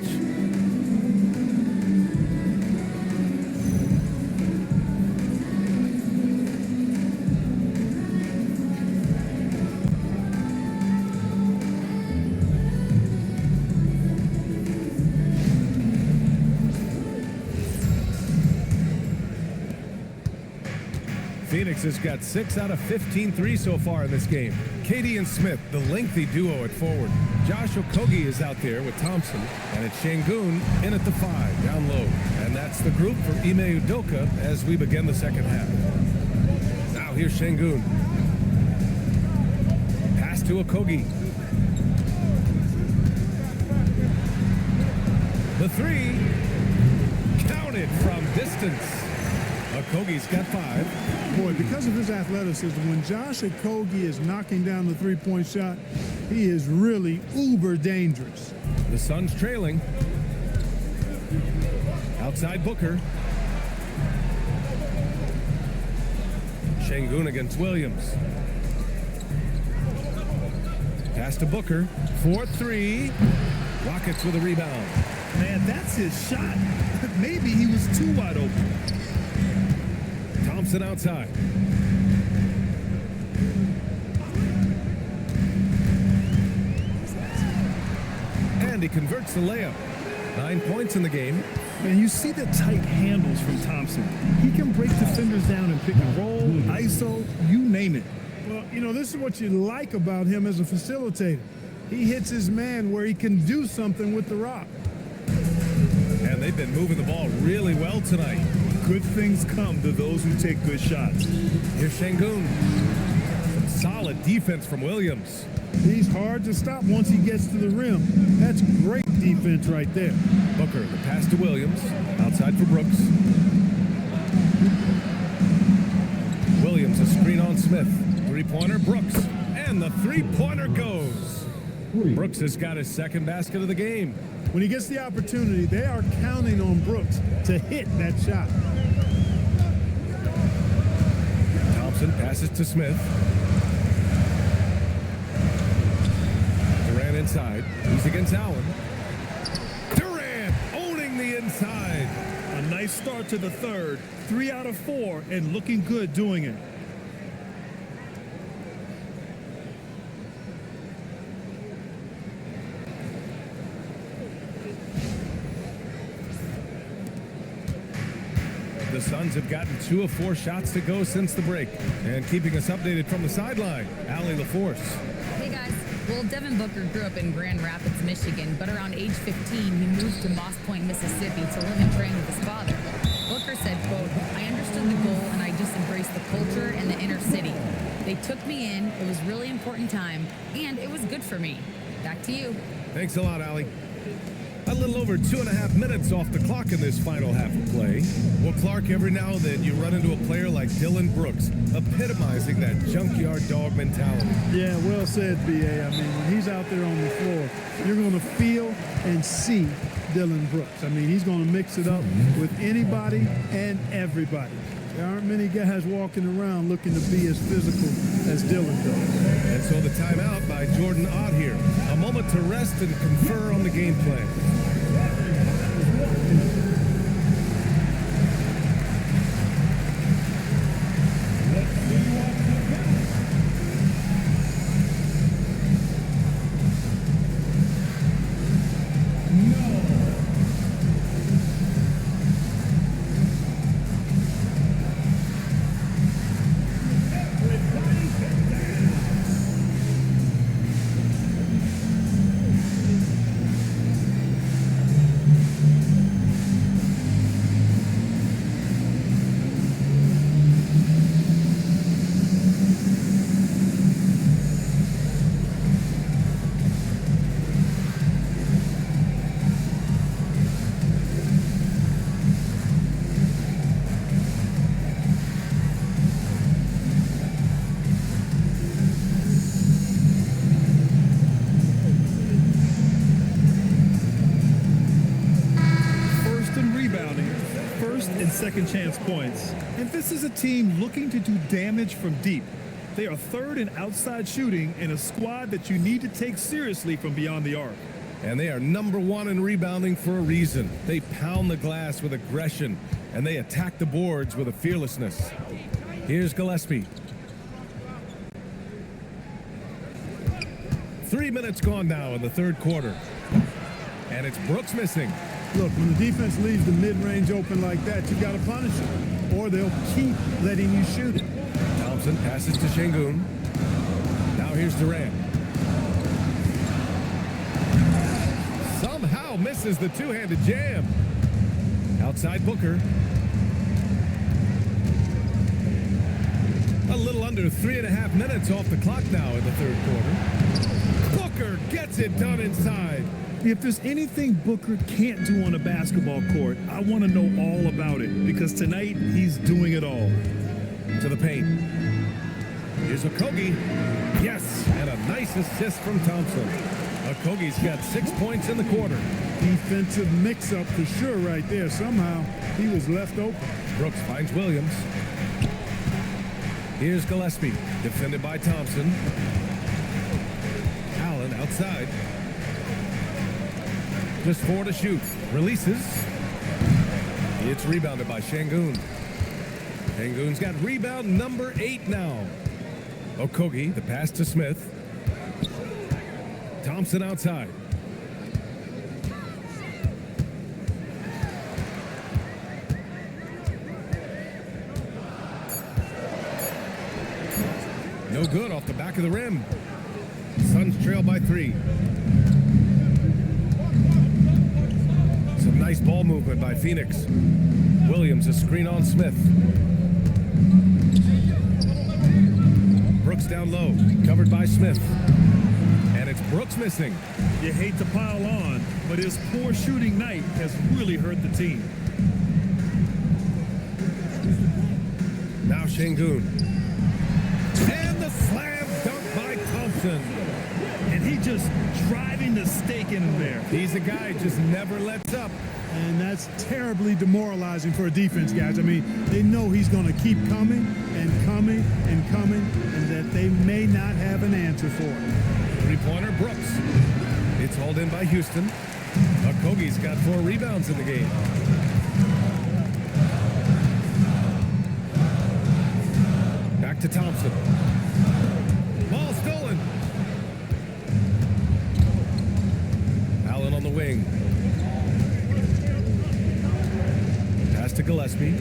Phoenix has got 6 out of 15 threes so far in this game. KD and Smith, the lengthy duo at forward. Josh Okogie is out there with Thompson, and it's Şengün in at the 5, down low. And that's the group for Ime Udoka as we begin the second half. Now here's Şengün. Pass to Okogie. The 3, counted from distance. Okogie's got 5. Boy, because of his athleticism, when Josh Okogie is knocking down the three-point shot, he is really uber dangerous. The Suns trailing. Outside Booker. Şengün against Williams. Pass to Booker. 4-3. Rockets with a rebound. Man, that's his shot. Maybe he was too wide open. Thompson outside. And he converts the layup. 9 points in the game. And you see the tight handles from Thompson. He can break defenders down in pick and roll, ISO, you name it. Well, you know, this is what you like about him as a facilitator. He hits his man where he can do something with the rock. And they've been moving the ball really well tonight. Good things come to those who take good shots. Here's Şengün. Some solid defense from Williams. He's hard to stop once he gets to the rim. That's great defense right there. Booker, the pass to Williams. Outside for Brooks. Williams, a screen on Smith. Three-pointer, Brooks. And the three-pointer goes. Brooks has got his second basket of the game. When he gets the opportunity, they are counting on Brooks to hit that shot. Thompson passes to Smith. Durant inside. He's against Allen. Durant owning the inside. A nice start to the third. 3 out of 4 and looking good doing it. The Suns have gotten 2 of 4 shots to go since the break. And keeping us updated from the sideline, Allie LaForce. Hey guys, well, Devin Booker grew up in Grand Rapids, Michigan, but around age 15, he moved to Moss Point, Mississippi to live and train with his father. Booker said, quote, "I understood the goal and I just embraced the culture and the inner city. They took me in, it was a really important time, and it was good for me." Back to you. Thanks a lot, Allie. A little over 2.5 minutes off the clock in this final half of play. Well, Clark, every now and then you run into a player like Dillon Brooks, epitomizing that junkyard dog mentality. Yeah, well said, B.A. I mean, when he's out there on the floor, you're going to feel and see Dillon Brooks. I mean, he's going to mix it up with anybody and everybody. There aren't many guys walking around looking to be as physical as Dillon does. And so the timeout by Jordan Ott here. A moment to rest and confer on the game plan. Second chance points. And this is a team looking to do damage from deep. They are third in outside shooting in a squad that you need to take seriously from beyond the arc. And they are number 1 in rebounding for a reason. They pound the glass with aggression, and they attack the boards with a fearlessness. Here's Gillespie. 3 minutes gone now in the third quarter. And it's Brooks missing. Look, when the defense leaves the mid-range open like that, you got to punish them, or they'll keep letting you shoot it. Thompson passes to Şengün. Now here's Durant. Somehow misses the two-handed jam. Outside Booker. A little under 3.5 minutes off the clock now in the third quarter. Booker gets it done inside. If there's anything Booker can't do on a basketball court, I want to know all about it, because tonight he's doing it all. To the paint. Here's Okogie. Yes, and a nice assist from Thompson. Okogie's got 6 points in the quarter. Defensive mix-up for sure right there. Somehow he was left open. Brooks finds Williams. Here's Gillespie, defended by Thompson. Allen outside. Just 4 to shoot. Releases. It's rebounded by Şengün. Şengün's got rebound number 8 now. Okogie, the pass to Smith. Thompson outside. No good off the back of the rim. Suns trail by 3. Some nice ball movement by Phoenix. Williams a screen on Smith. Brooks down low, covered by Smith. And it's Brooks missing. You hate to pile on, but his poor shooting night has really hurt the team. Now Şengün. And the slam dunk by Thompson. And he just driving the stake in there. He's a guy who just never lets up. And that's terribly demoralizing for a defense, guys. I mean, they know he's going to keep coming and coming and coming, and that they may not have an answer for it. Three-pointer, Brooks. It's hauled in by Houston. Okogie's got 4 rebounds in the game. Back to Thompson. Ball stolen. Allen on the wing. Pass to Gillespie.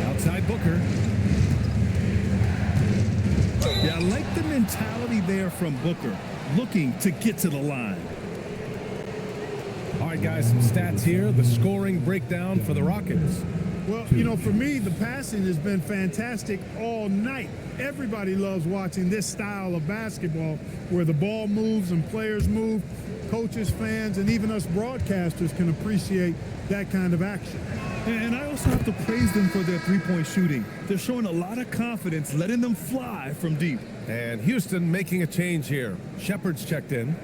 Outside Booker. Yeah, I like the mentality there from Booker, looking to get to the line. All right, guys, some stats here. The scoring breakdown for the Rockets. Well, you know, for me, the passing has been fantastic all night. Everybody loves watching this style of basketball where the ball moves and players move. Coaches, fans, and even us broadcasters can appreciate that kind of action. And I also have to praise them for their three-point shooting. They're showing a lot of confidence, letting them fly from deep. And Houston making a change here. Shepard's checked in.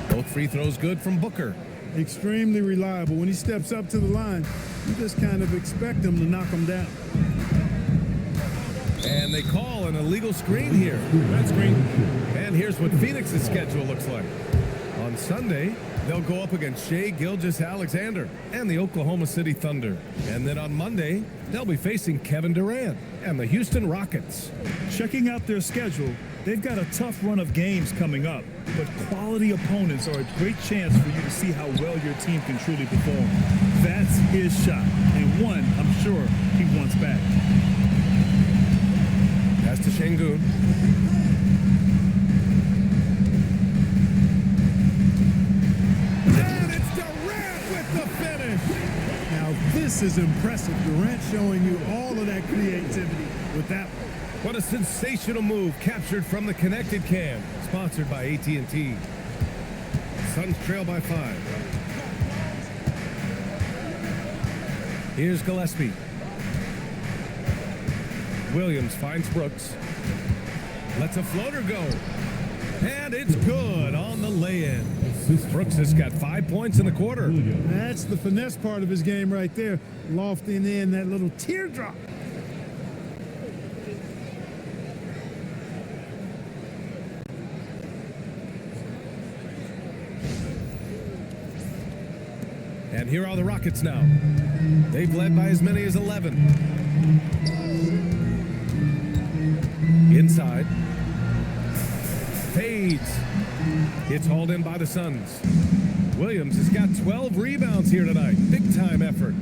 Both free throws good from Booker. Extremely reliable. When he steps up to the line, you just kind of expect him to knock him down. And they call an illegal screen here. Red screen. And here's what Phoenix's schedule looks like. On Sunday, they'll go up against Shai Gilgeous-Alexander and the Oklahoma City Thunder. And then on Monday, they'll be facing Kevin Durant and the Houston Rockets. Checking out their schedule, they've got a tough run of games coming up, but quality opponents are a great chance for you to see how well your team can truly perform. That's his shot, and one I'm sure he wants back. Pass to Şengün. And it's Durant with the finish. Now, this is impressive. Durant showing you all of that creativity with that one. What a sensational move captured from the connected cam. Sponsored by AT&T. Suns trail by 5. Here's Gillespie. Williams finds Brooks. Lets a floater go. And it's good on the lay-in. Brooks has got 5 points in the quarter. That's the finesse part of his game right there. Lofting in that little teardrop. And here are the Rockets now. They've led by as many as 11. Inside. Fades. It's hauled in by the Suns. Williams has got 12 rebounds here tonight. Big time effort.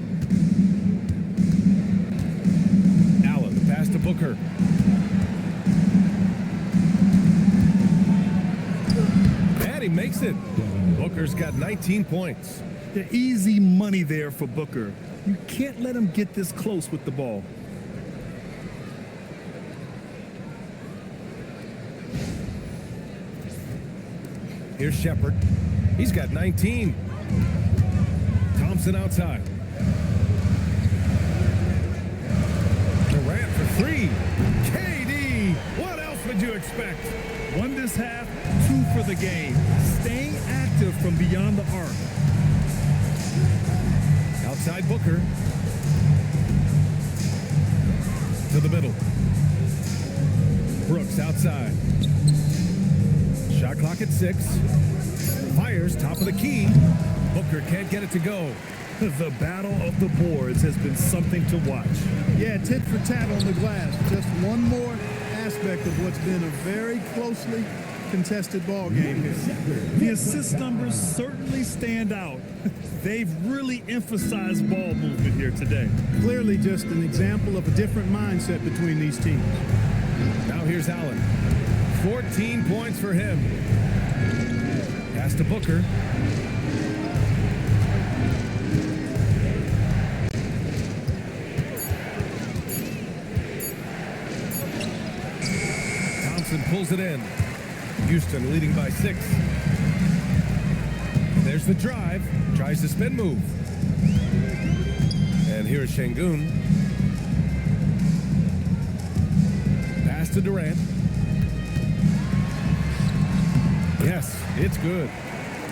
Allen, the pass to Booker. And he makes it. Booker's got 19 points. The easy money there for Booker. You can't let him get this close with the ball. Here's Shepard. He's got 19. Thompson outside. Durant for 3. KD What else would you expect? 1 this half, 2 for the game. Staying active from beyond the arc. Outside Booker. To the middle. Brooks outside. Shot clock at 6. Fires top of the key. Booker can't get it to go. The battle of the boards has been something to watch. Yeah, tit for tat on the glass. Just one more aspect of what's been a very closely contested ball game here. The assist numbers certainly stand out. They've really emphasized ball movement here today. Clearly just an example of a different mindset between these teams. Now here's Allen. 14 points for him. Pass to Booker. Pulls it in. Houston leading by 6. There's the drive. Tries the spin move. And here's Şengün. Pass to Durant. Yes, it's good.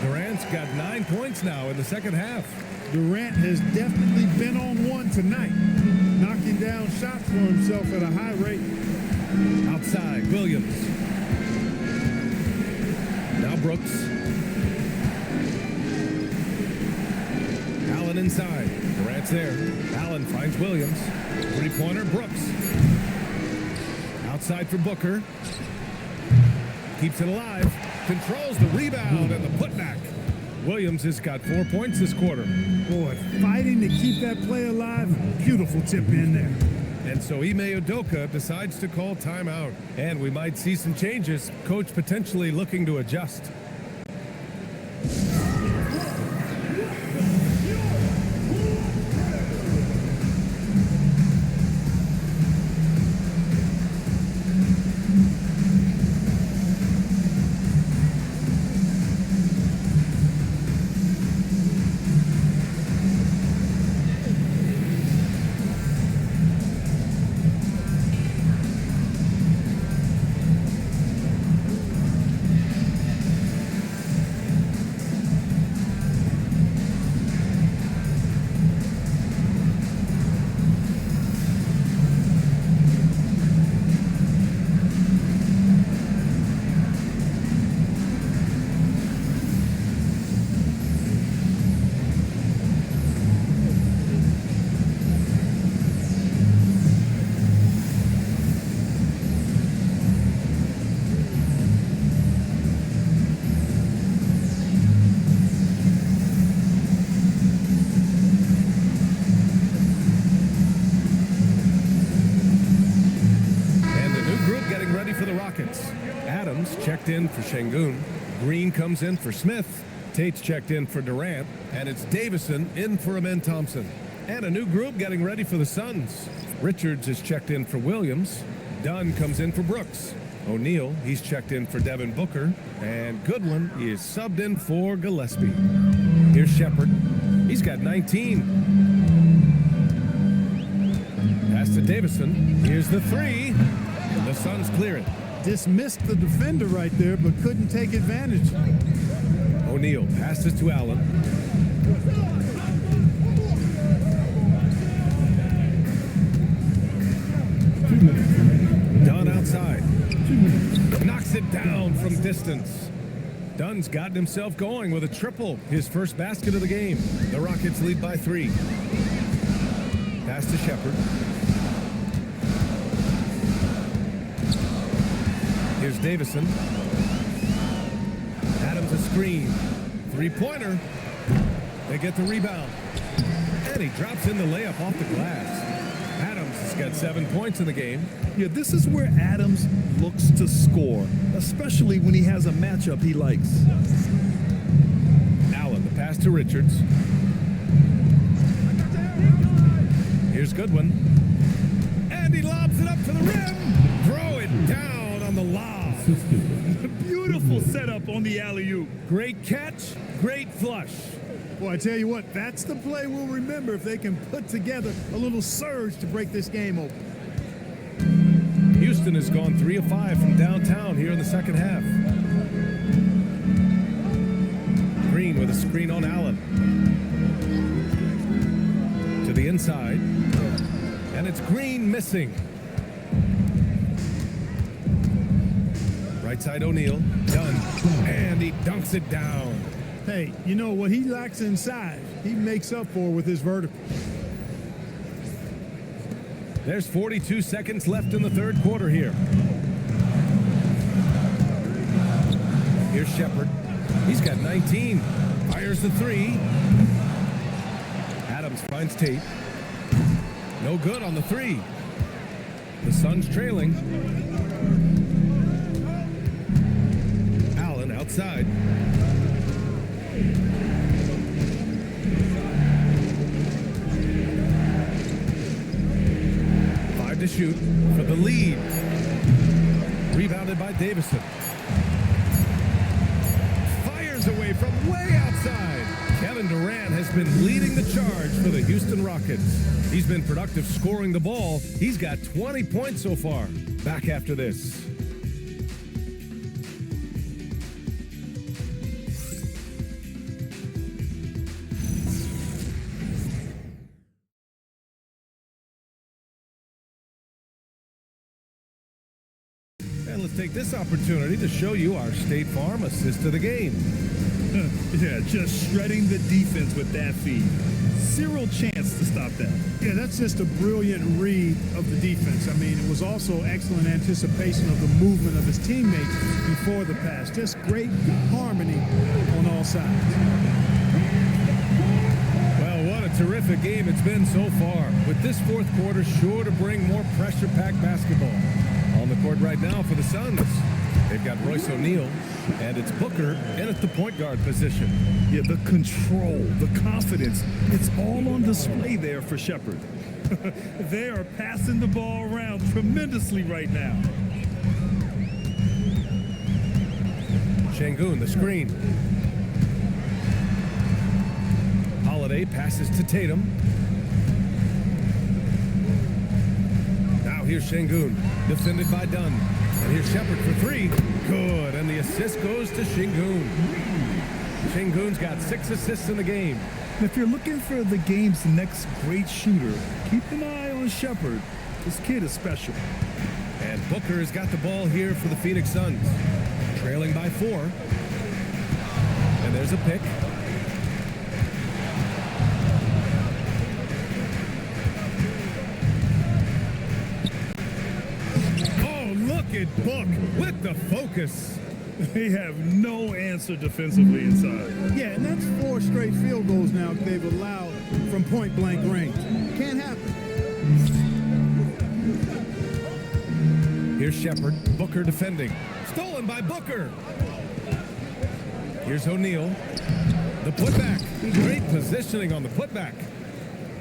Durant's got 9 points now in the second half. Durant has definitely been on one tonight, knocking down shots for himself at a high rate. Outside, Williams. Now Brooks. Allen inside. Durant's there. Allen finds Williams. Three-pointer, Brooks. Outside for Booker. Keeps it alive. Controls the rebound and the putback. Williams has got 4 points this quarter. Boy, fighting to keep that play alive. Beautiful tip in there. And so Ime Udoka decides to call timeout. And we might see some changes. Coach potentially looking to adjust. Adams checked in for Şengün. Green comes in for Smith. Tate's checked in for Durant. And it's Davison in for Amen Thompson. And a new group getting ready for the Suns. Richards is checked in for Williams. Dunn comes in for Brooks. O'Neal, he's checked in for Devin Booker. And Goodwin is subbed in for Gillespie. Here's Shepard. He's got 19. Pass to Davison. Here's the three. The Suns clear it. Dismissed the defender right there, but couldn't take advantage. O'Neal passes to Allen. Dunn outside. Knocks it down from distance. Dunn's gotten himself going with a triple, his first basket of the game. The Rockets lead by 3. Pass to Shepard. Here's Davison. Adams a screen. Three-pointer. They get the rebound. And he drops in the layup off the glass. Adams has got 7 points in the game. Yeah, this is where Adams looks to score, especially when he has a matchup he likes. Allen, the pass to Richards. Here's Goodwin. And he lobs it up to the rim. Throw it down on the lob. Beautiful setup on the alley-oop. Great catch, great flush. Boy, I tell you what, that's the play we'll remember if they can put together a little surge to break this game open. Houston Houston has gone 3 of 5 from downtown here in the second half. Green with a screen on Allen. To the inside. And it's Green missing. Right side O'Neal. Done. And he dunks it down. Hey, you know what he lacks inside, he makes up for with his vertical. There's 42 seconds left in the third quarter here. Here's Shepard. He's got 19. Fires the three. Adams finds Tate. No good on the three. The Suns trailing. Allen outside. To shoot for the lead. Rebounded by Davison. Fires away from way outside. Kevin Durant has been leading the charge for the Houston Rockets. He's been productive scoring the ball. He's got 20 points so far. Back after this. And let's take this opportunity to show you our State Farm assist of the game. Yeah, just shredding the defense with that feed. Zero chance to stop that. Yeah, that's just a brilliant read of the defense. I mean, it was also excellent anticipation of the movement of his teammates before the pass. Just great harmony on all sides. Well, what a terrific game it's been so far. With this fourth quarter sure to bring more pressure-packed basketball. On the court right now for the Suns, they've got Royce O'Neal, and it's Booker in at the point guard position. Yeah, the control, the confidence, it's all on display there for Shepard. They are passing the ball around tremendously right now. Şengün, the screen. Holiday passes to Tatum. Now here's Şengün, defended by Dunn. And here's Shepard for three. Good, and the assist goes to Şengün. Şengün's got 6 assists in the game. If you're looking for the game's next great shooter, keep an eye on Shepard. This kid is special. And Booker has got the ball here for the Phoenix Suns. Trailing by 4. And there's a pick. Oh, look at Book with the focus. They have no answer defensively inside. Yeah, and that's 4 straight field goals now they've allowed from point-blank range. Can't happen. Here's Shepard. Booker defending. Stolen by Booker. Here's O'Neal. The putback. Great positioning on the putback.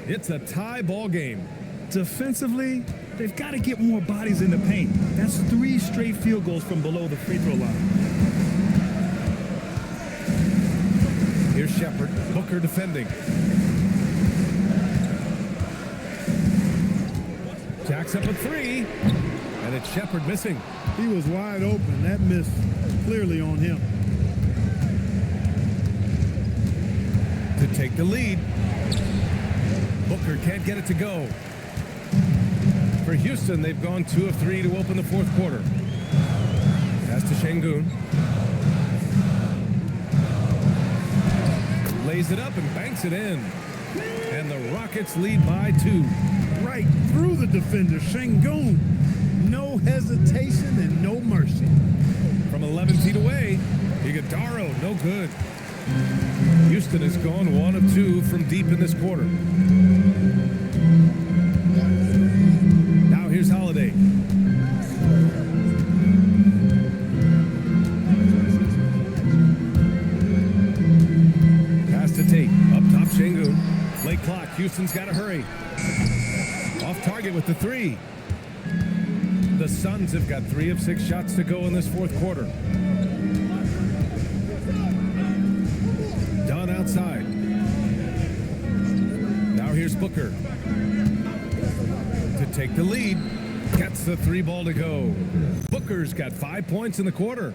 It's a tie ball game. Defensively, they've got to get more bodies in the paint. That's 3 straight field goals from below the free throw line. Here's Shepard. Booker defending. Jacks up a 3. And it's Shepard missing. He was wide open. That miss clearly on him. To take the lead. Booker can't get it to go. For Houston, they've gone 2 of 3 to open the fourth quarter. Pass to Şengün. Lays it up and banks it in. And the Rockets lead by 2. Right through the defender, Şengün. No hesitation and no mercy. From 11 feet away, Iguodaro, no good. Houston has gone 1 of 2 from deep in this quarter. Now here's Holiday. Pass to Tate. Up top, Şengün. Late clock. Houston's got to hurry. Off target with the 3. The Suns have got 3 of 6 shots to go in this fourth quarter. Dunn outside. Now here's Booker to take the lead. Gets the 3 ball to go. Booker's got 5 points in the quarter.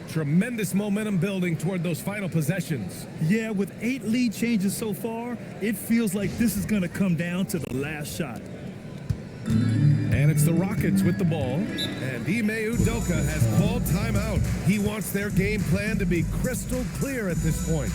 Tremendous momentum building toward those final possessions. Yeah, with 8 lead changes so far, it feels like this is going to come down to the last shot. And it's the Rockets with the ball. And Ime Udoka has called timeout. He wants their game plan to be crystal clear at this point.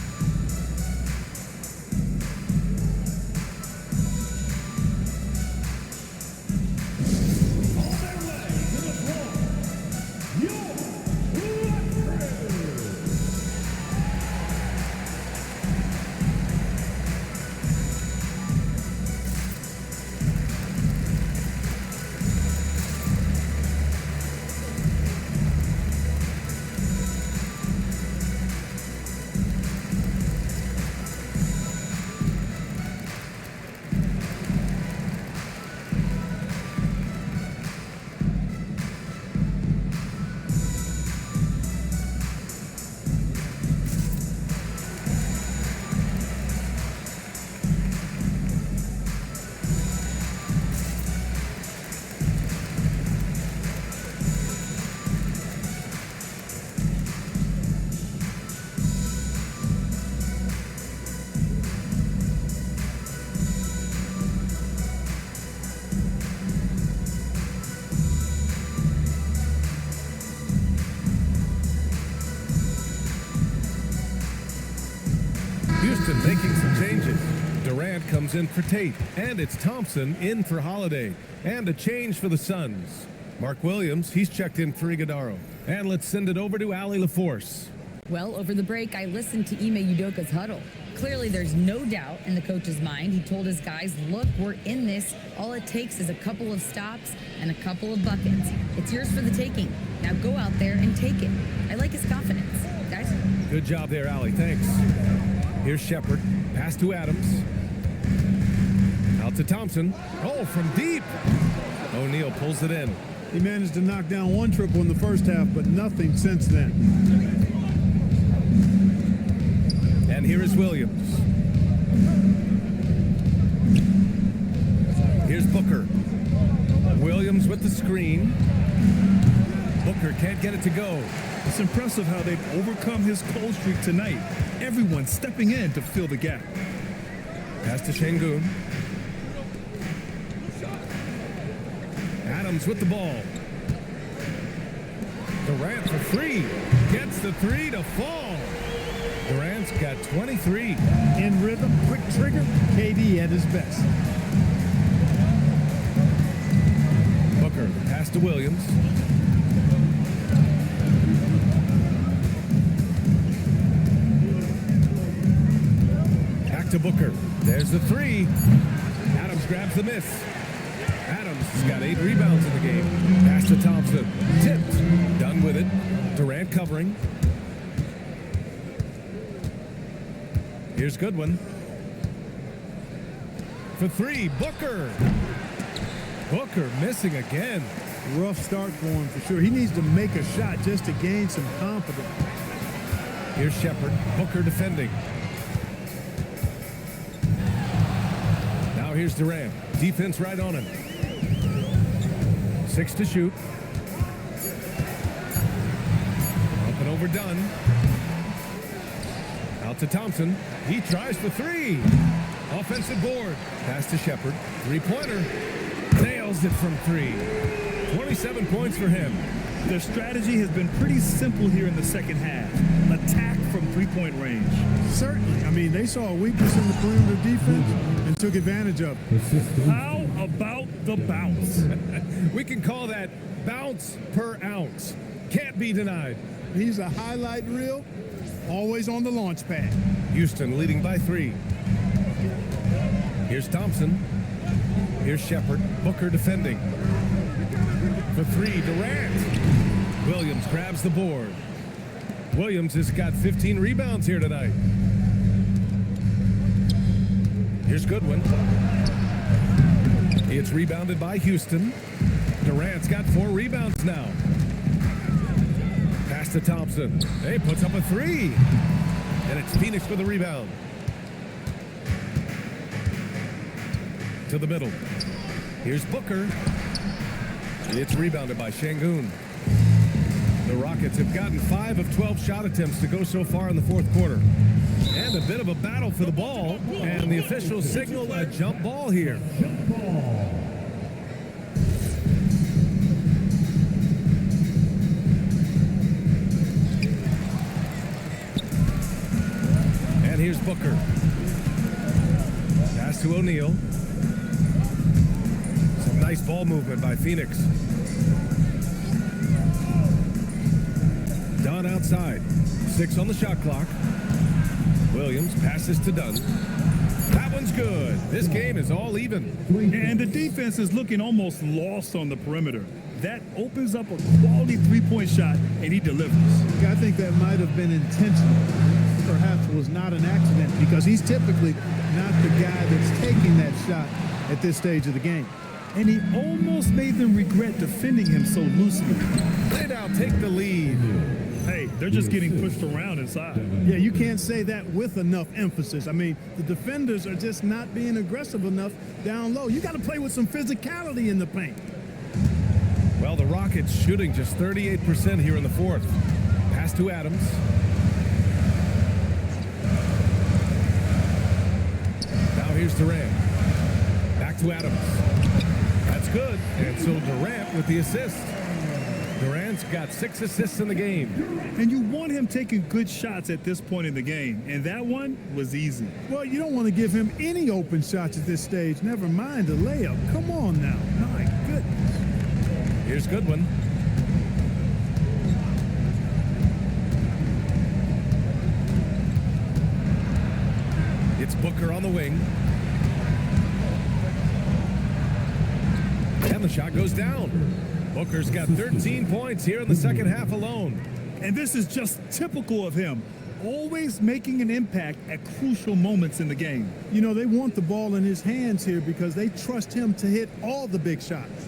Houston making some changes. Durant comes in for Tate, and it's Thompson in for Holiday. And a change for the Suns. Mark Williams, he's checked in for Iguodaro. And let's send it over to Allie LaForce. Well, over the break, I listened to Ime Udoka's huddle. Clearly, there's no doubt in the coach's mind. He told his guys, look, we're in this. All it takes is a couple of stops and a couple of buckets. It's yours for the taking. Now go out there and take it. I like his confidence. Guys? Good job there, Allie. Thanks. Here's Shepard. Pass to Adams. Out to Thompson. Oh, from deep. O'Neal pulls it in. He managed to knock down 1 triple in the first half, but nothing since then. And here is Williams. Here's Booker. Williams with the screen. Booker can't get it to go. It's impressive how they've overcome his cold streak tonight. Everyone stepping in to fill the gap. Pass to Şengün. Adams with the ball. Durant for 3. Gets the 3 to fall. Durant's got 23. In rhythm, quick trigger, KD at his best. Booker, pass to Williams. Back to Booker. There's the 3. Adams grabs the miss. Adams has got 8 rebounds in the game. Pass to Thompson. Tipped. Done with it. Durant covering. Here's Goodwin. For 3, Booker. Booker missing again. Rough start for him for sure. He needs to make a shot just to gain some confidence. Here's Shepard. Booker defending. Now here's Durant. Defense right on him. 6 to shoot. Up and overdone. Out to Thompson. He tries for 3. Offensive board. Pass to Shepard. 3-pointer. Nails it from 3. 27 points for him. Their strategy has been pretty simple here in the second half. Attack from 3-point range. Certainly. I mean, they saw a weakness in the perimeter defense and took advantage of it. How about the bounce? We can call that bounce per ounce. Can't be denied. He's a highlight reel, always on the launch pad. Houston leading by 3. Here's Thompson. Here's Shepard. Booker defending. For 3, Durant. Williams grabs the board. Williams has got 15 rebounds here tonight. Here's Goodwin. It's rebounded by Houston. Durant's got 4 rebounds now. Pass to Thompson. He puts up a 3. And it's Phoenix with a rebound. To the middle. Here's Booker. It's rebounded by Şengün. The Rockets have gotten 5 of 12 shot attempts to go so far in the fourth quarter. And a bit of a battle for the ball, and the officials signal a jump ball here. And here's Booker. Pass to O'Neal. Some nice ball movement by Phoenix. Dunn outside. 6 on the shot clock. Williams passes to Dunn. That one's good. This game is all even. And the defense is looking almost lost on the perimeter. That opens up a quality three-point shot, and he delivers. I think that might have been intentional. Perhaps it was not an accident because he's typically not the guy that's taking that shot at this stage of the game. And he almost made them regret defending him so loosely. They now take the lead. Hey, they're just getting pushed around inside. Yeah, you can't say that with enough emphasis. I mean, the defenders are just not being aggressive enough down low. You got to play with some physicality in the paint. Well, the Rockets shooting just 38% here in the fourth. Pass to Adams. Now here's Durant. Back to Adams. That's good. And so Durant with the assist. Durant's got 6 assists in the game. And you want him taking good shots at this point in the game. And that one was easy. Well, you don't want to give him any open shots at this stage. Never mind a layup. Come on now. My goodness. Here's Goodwin. It's Booker on the wing. And the shot goes down. Booker's got 13 points here in the second half alone. And this is just typical of him, always making an impact at crucial moments in the game. You know, they want the ball in his hands here because they trust him to hit all the big shots.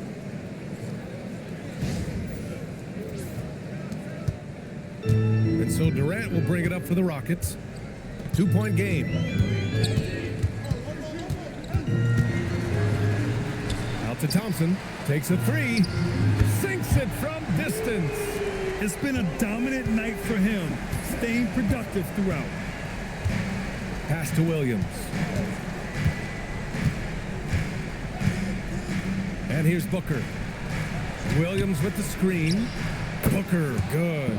And so Durant will bring it up for the Rockets. 2-point game. Out to Thompson. Takes a 3. Sinks it from distance. It's been a dominant night for him, staying productive throughout. Pass to Williams. And here's Booker. Williams with the screen. Booker, good.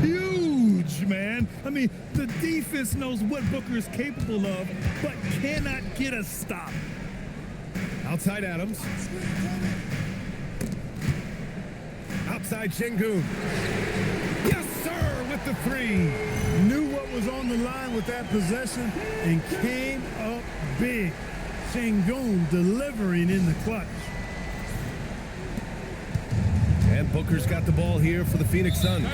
Huge, man. I mean, the defense knows what Booker is capable of, but cannot get a stop. Outside Adams. Outside Şengün. Yes, sir, with the 3. Knew what was on the line with that possession and came up big. Şengün delivering in the clutch. And Booker's got the ball here for the Phoenix Suns.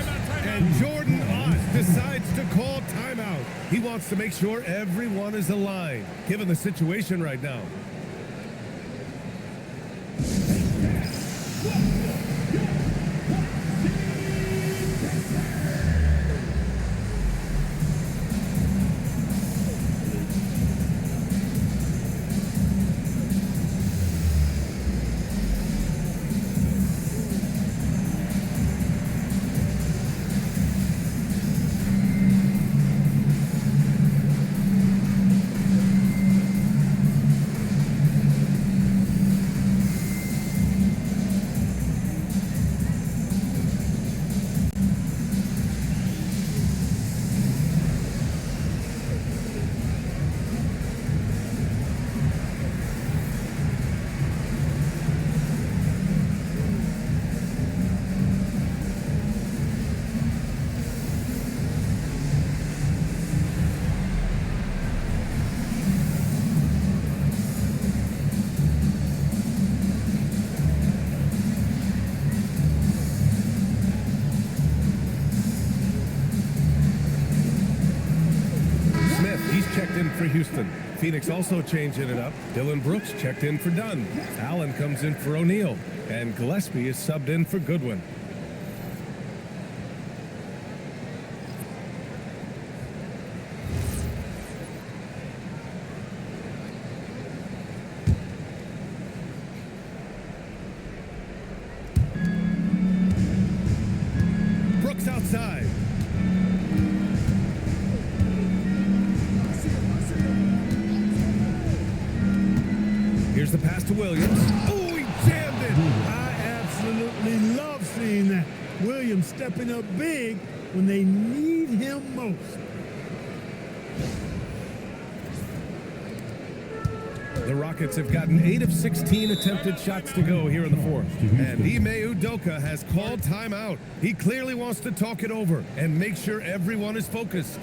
And Jordan Ott decides to call timeout. He wants to make sure everyone is aligned, given the situation right now. Checked in for Houston. Phoenix also changing it up. Dylan Brooks checked in for Dunn. Allen comes in for O'Neal. And Gillespie is subbed in for Goodwin. Here's the pass to Williams. Oh, he jammed it. I absolutely love seeing that. Williams stepping up big when they need him most. The Rockets have gotten 8 of 16 attempted shots to go here in the fourth. And Ime Udoka has called timeout. He clearly wants to talk it over and make sure everyone is focused.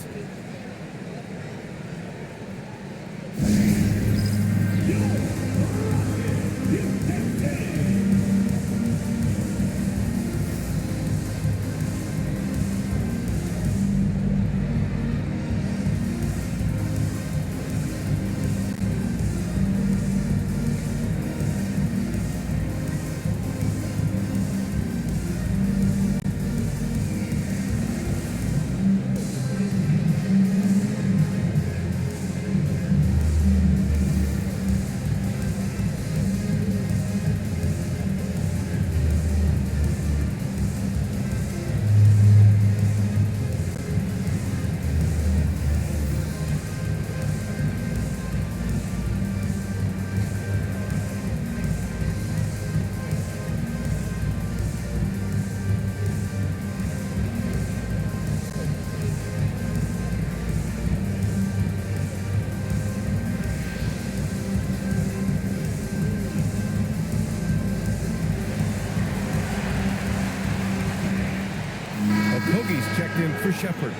Okogie's checked in for Shepard.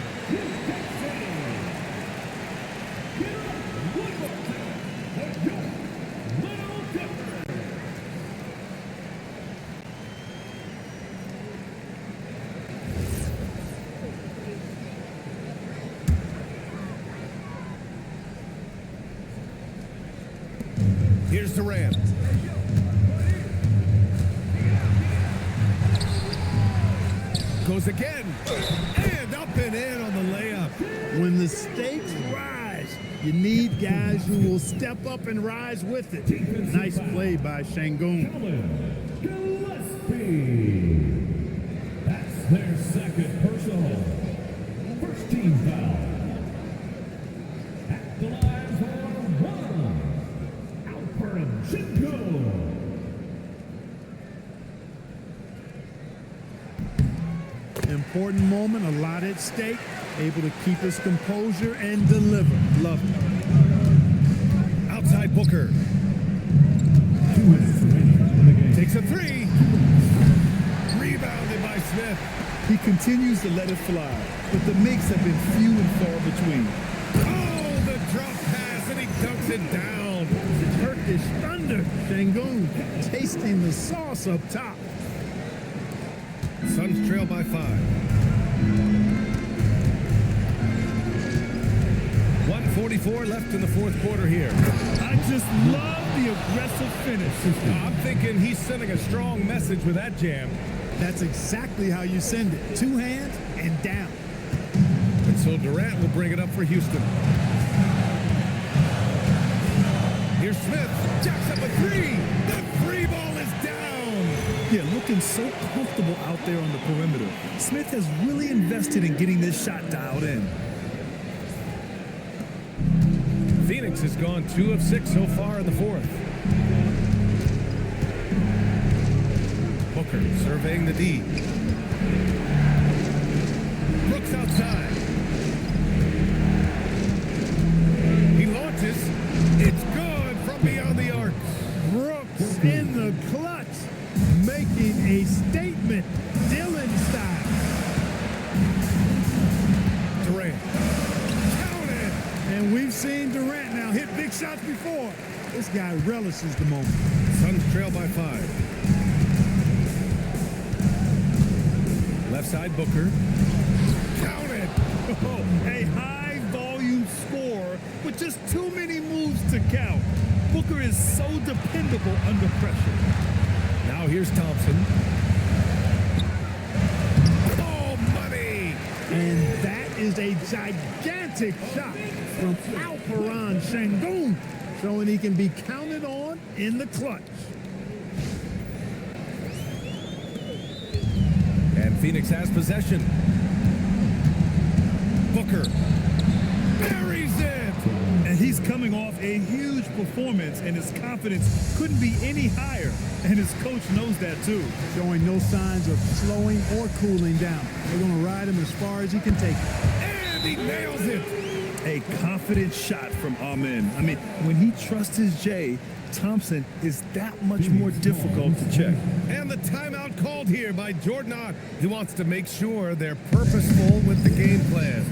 Here's Durant. Goes again, and up and in on the layup. When the stakes rise, you need guys who will step up and rise with it. Nice play by Şengün. That's their second personal. First team foul. At the line for one. Alperen Şengün. Important moment, a lot at stake. Able to keep his composure and deliver. Love it. Outside Booker. 2 minutes remaining in the game. Takes a three. Rebounded by Smith. He continues to let it fly, but the makes have been few and far between. Oh, the drop pass, and he dunks it down. Turkish thunder. Şengün tasting the sauce up top. Suns trail by 5. 1:44 left in the fourth quarter here. I just love the aggressive finish. I'm thinking he's sending a strong message with that jam. That's exactly how you send it. 2 hands and down. And so Durant will bring it up for Houston. Here's Smith. Jacks up a three. The free ball is down. Yeah, looking so comfortable out there on the perimeter. Smith has really invested in getting this shot dialed in. Phoenix has gone 2 of 6 so far in the fourth. Booker surveying the D. Brooks outside. He launches. It's good from beyond the arc. Brooks in the clutch, making a statement, Dylan style. Durant. Counted. And we've seen Durant now hit big shots before. This guy relishes the moment. Suns trail by 5. Left side Booker. Counted. Oh, a high-volume score with just too many moves to count. Booker is so dependable under pressure. Now here's Thompson. Oh, money! And that is a gigantic shot from Alperen Şengün, showing he can be counted on in the clutch. And Phoenix has possession. Booker. buries it. And he's coming off a huge performance, and his confidence couldn't be any higher. And his coach knows that too. Showing no signs of slowing or cooling down. They're going to ride him as far as he can take it. And he nails it. A confident shot from Amen. I mean, when he trusts his J, Thompson is that much more difficult to check. And the timeout called here by Jordan Ott. He wants to make sure they're purposeful with the game plan.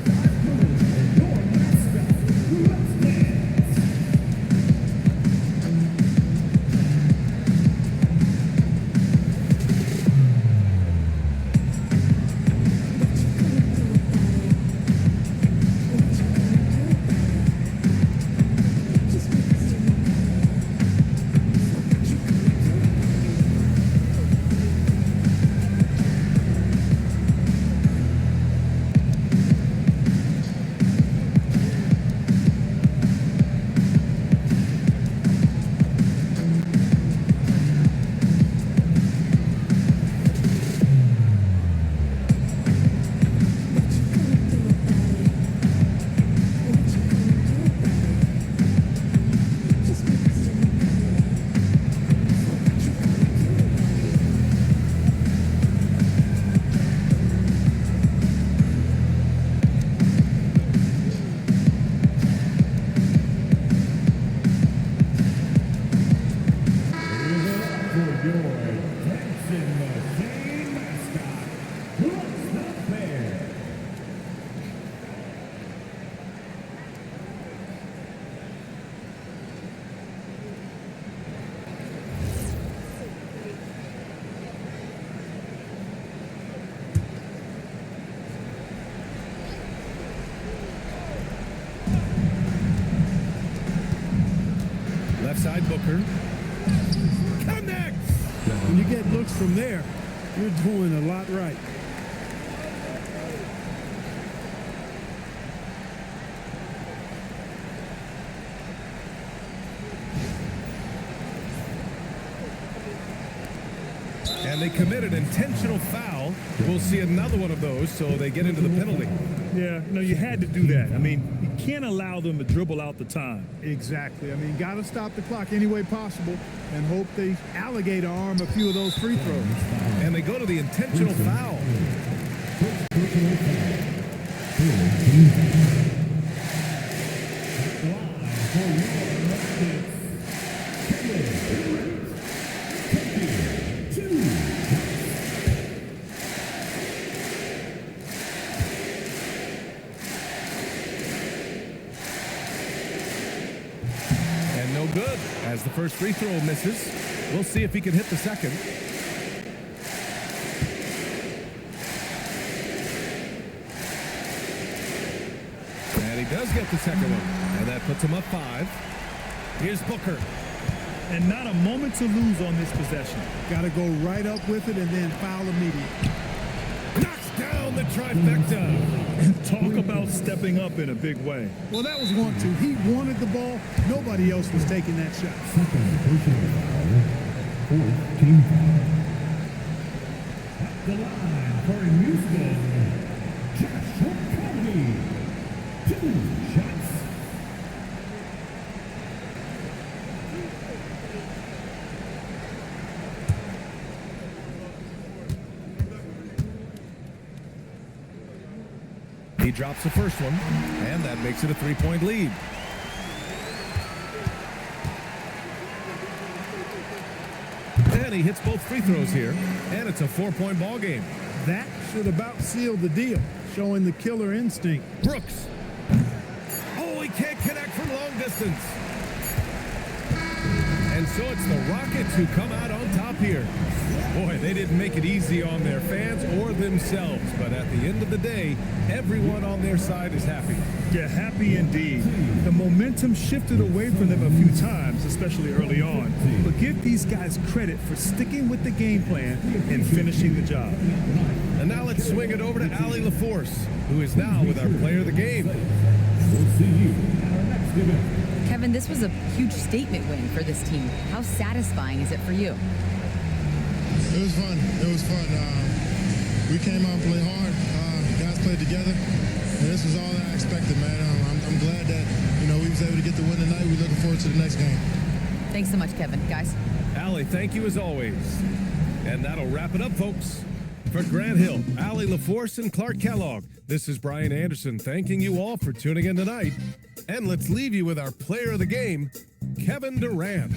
Left side, Booker. Connects! When you get looks from there, you're doing a lot right. And they commit an intentional foul. We'll see another one of those, so they get into the penalty. Yeah, no, you had to do that. I mean, you can't allow them to dribble out the time. Exactly. I mean, got to stop the clock any way possible and hope they alligator arm a few of those free throws. And they go to the intentional foul. And no good as the first free throw misses. We'll see if he can hit the second. And he does get the second one. And that puts him up 5. Here's Booker. And not a moment to lose on this possession. Got to go right up with it and then foul immediately. Knocks down the trifecta. Talk about stepping up in a big way. Well, that was 1-2. He wanted the ball. Nobody else was taking that shot. At the line for Houston, Josh Okogie. 2 shots. He drops the first one, and that makes it a 3-point lead. And he hits both free throws here, and it's a 4-point ball game. That should about seal the deal, showing the killer instinct. Brooks. Oh, he can't connect from long distance. And so it's the Rockets who come out on top here. Boy, they didn't make it easy on their fans or themselves, but at the end of the day, everyone on their side is happy. Yeah, happy indeed. The momentum shifted away from them a few times, especially early on. But give these guys credit for sticking with the game plan and finishing the job. And now let's swing it over to Allie LaForce, who is now with our player of the game. We'll see you at our next event. Kevin, this was a huge statement win for this team. How satisfying is it for you? It was fun. It was fun. We came out and played hard. Guys played together. And this was all that I expected, man. I'm glad able to get the win tonight. We're looking forward to the next game. Thanks so much, Kevin. Guys. Allie, thank you as always. And that'll wrap it up, folks. For Grant Hill, Allie LaForce, and Clark Kellogg, this is Brian Anderson thanking you all for tuning in tonight. And let's leave you with our player of the game, Kevin Durant.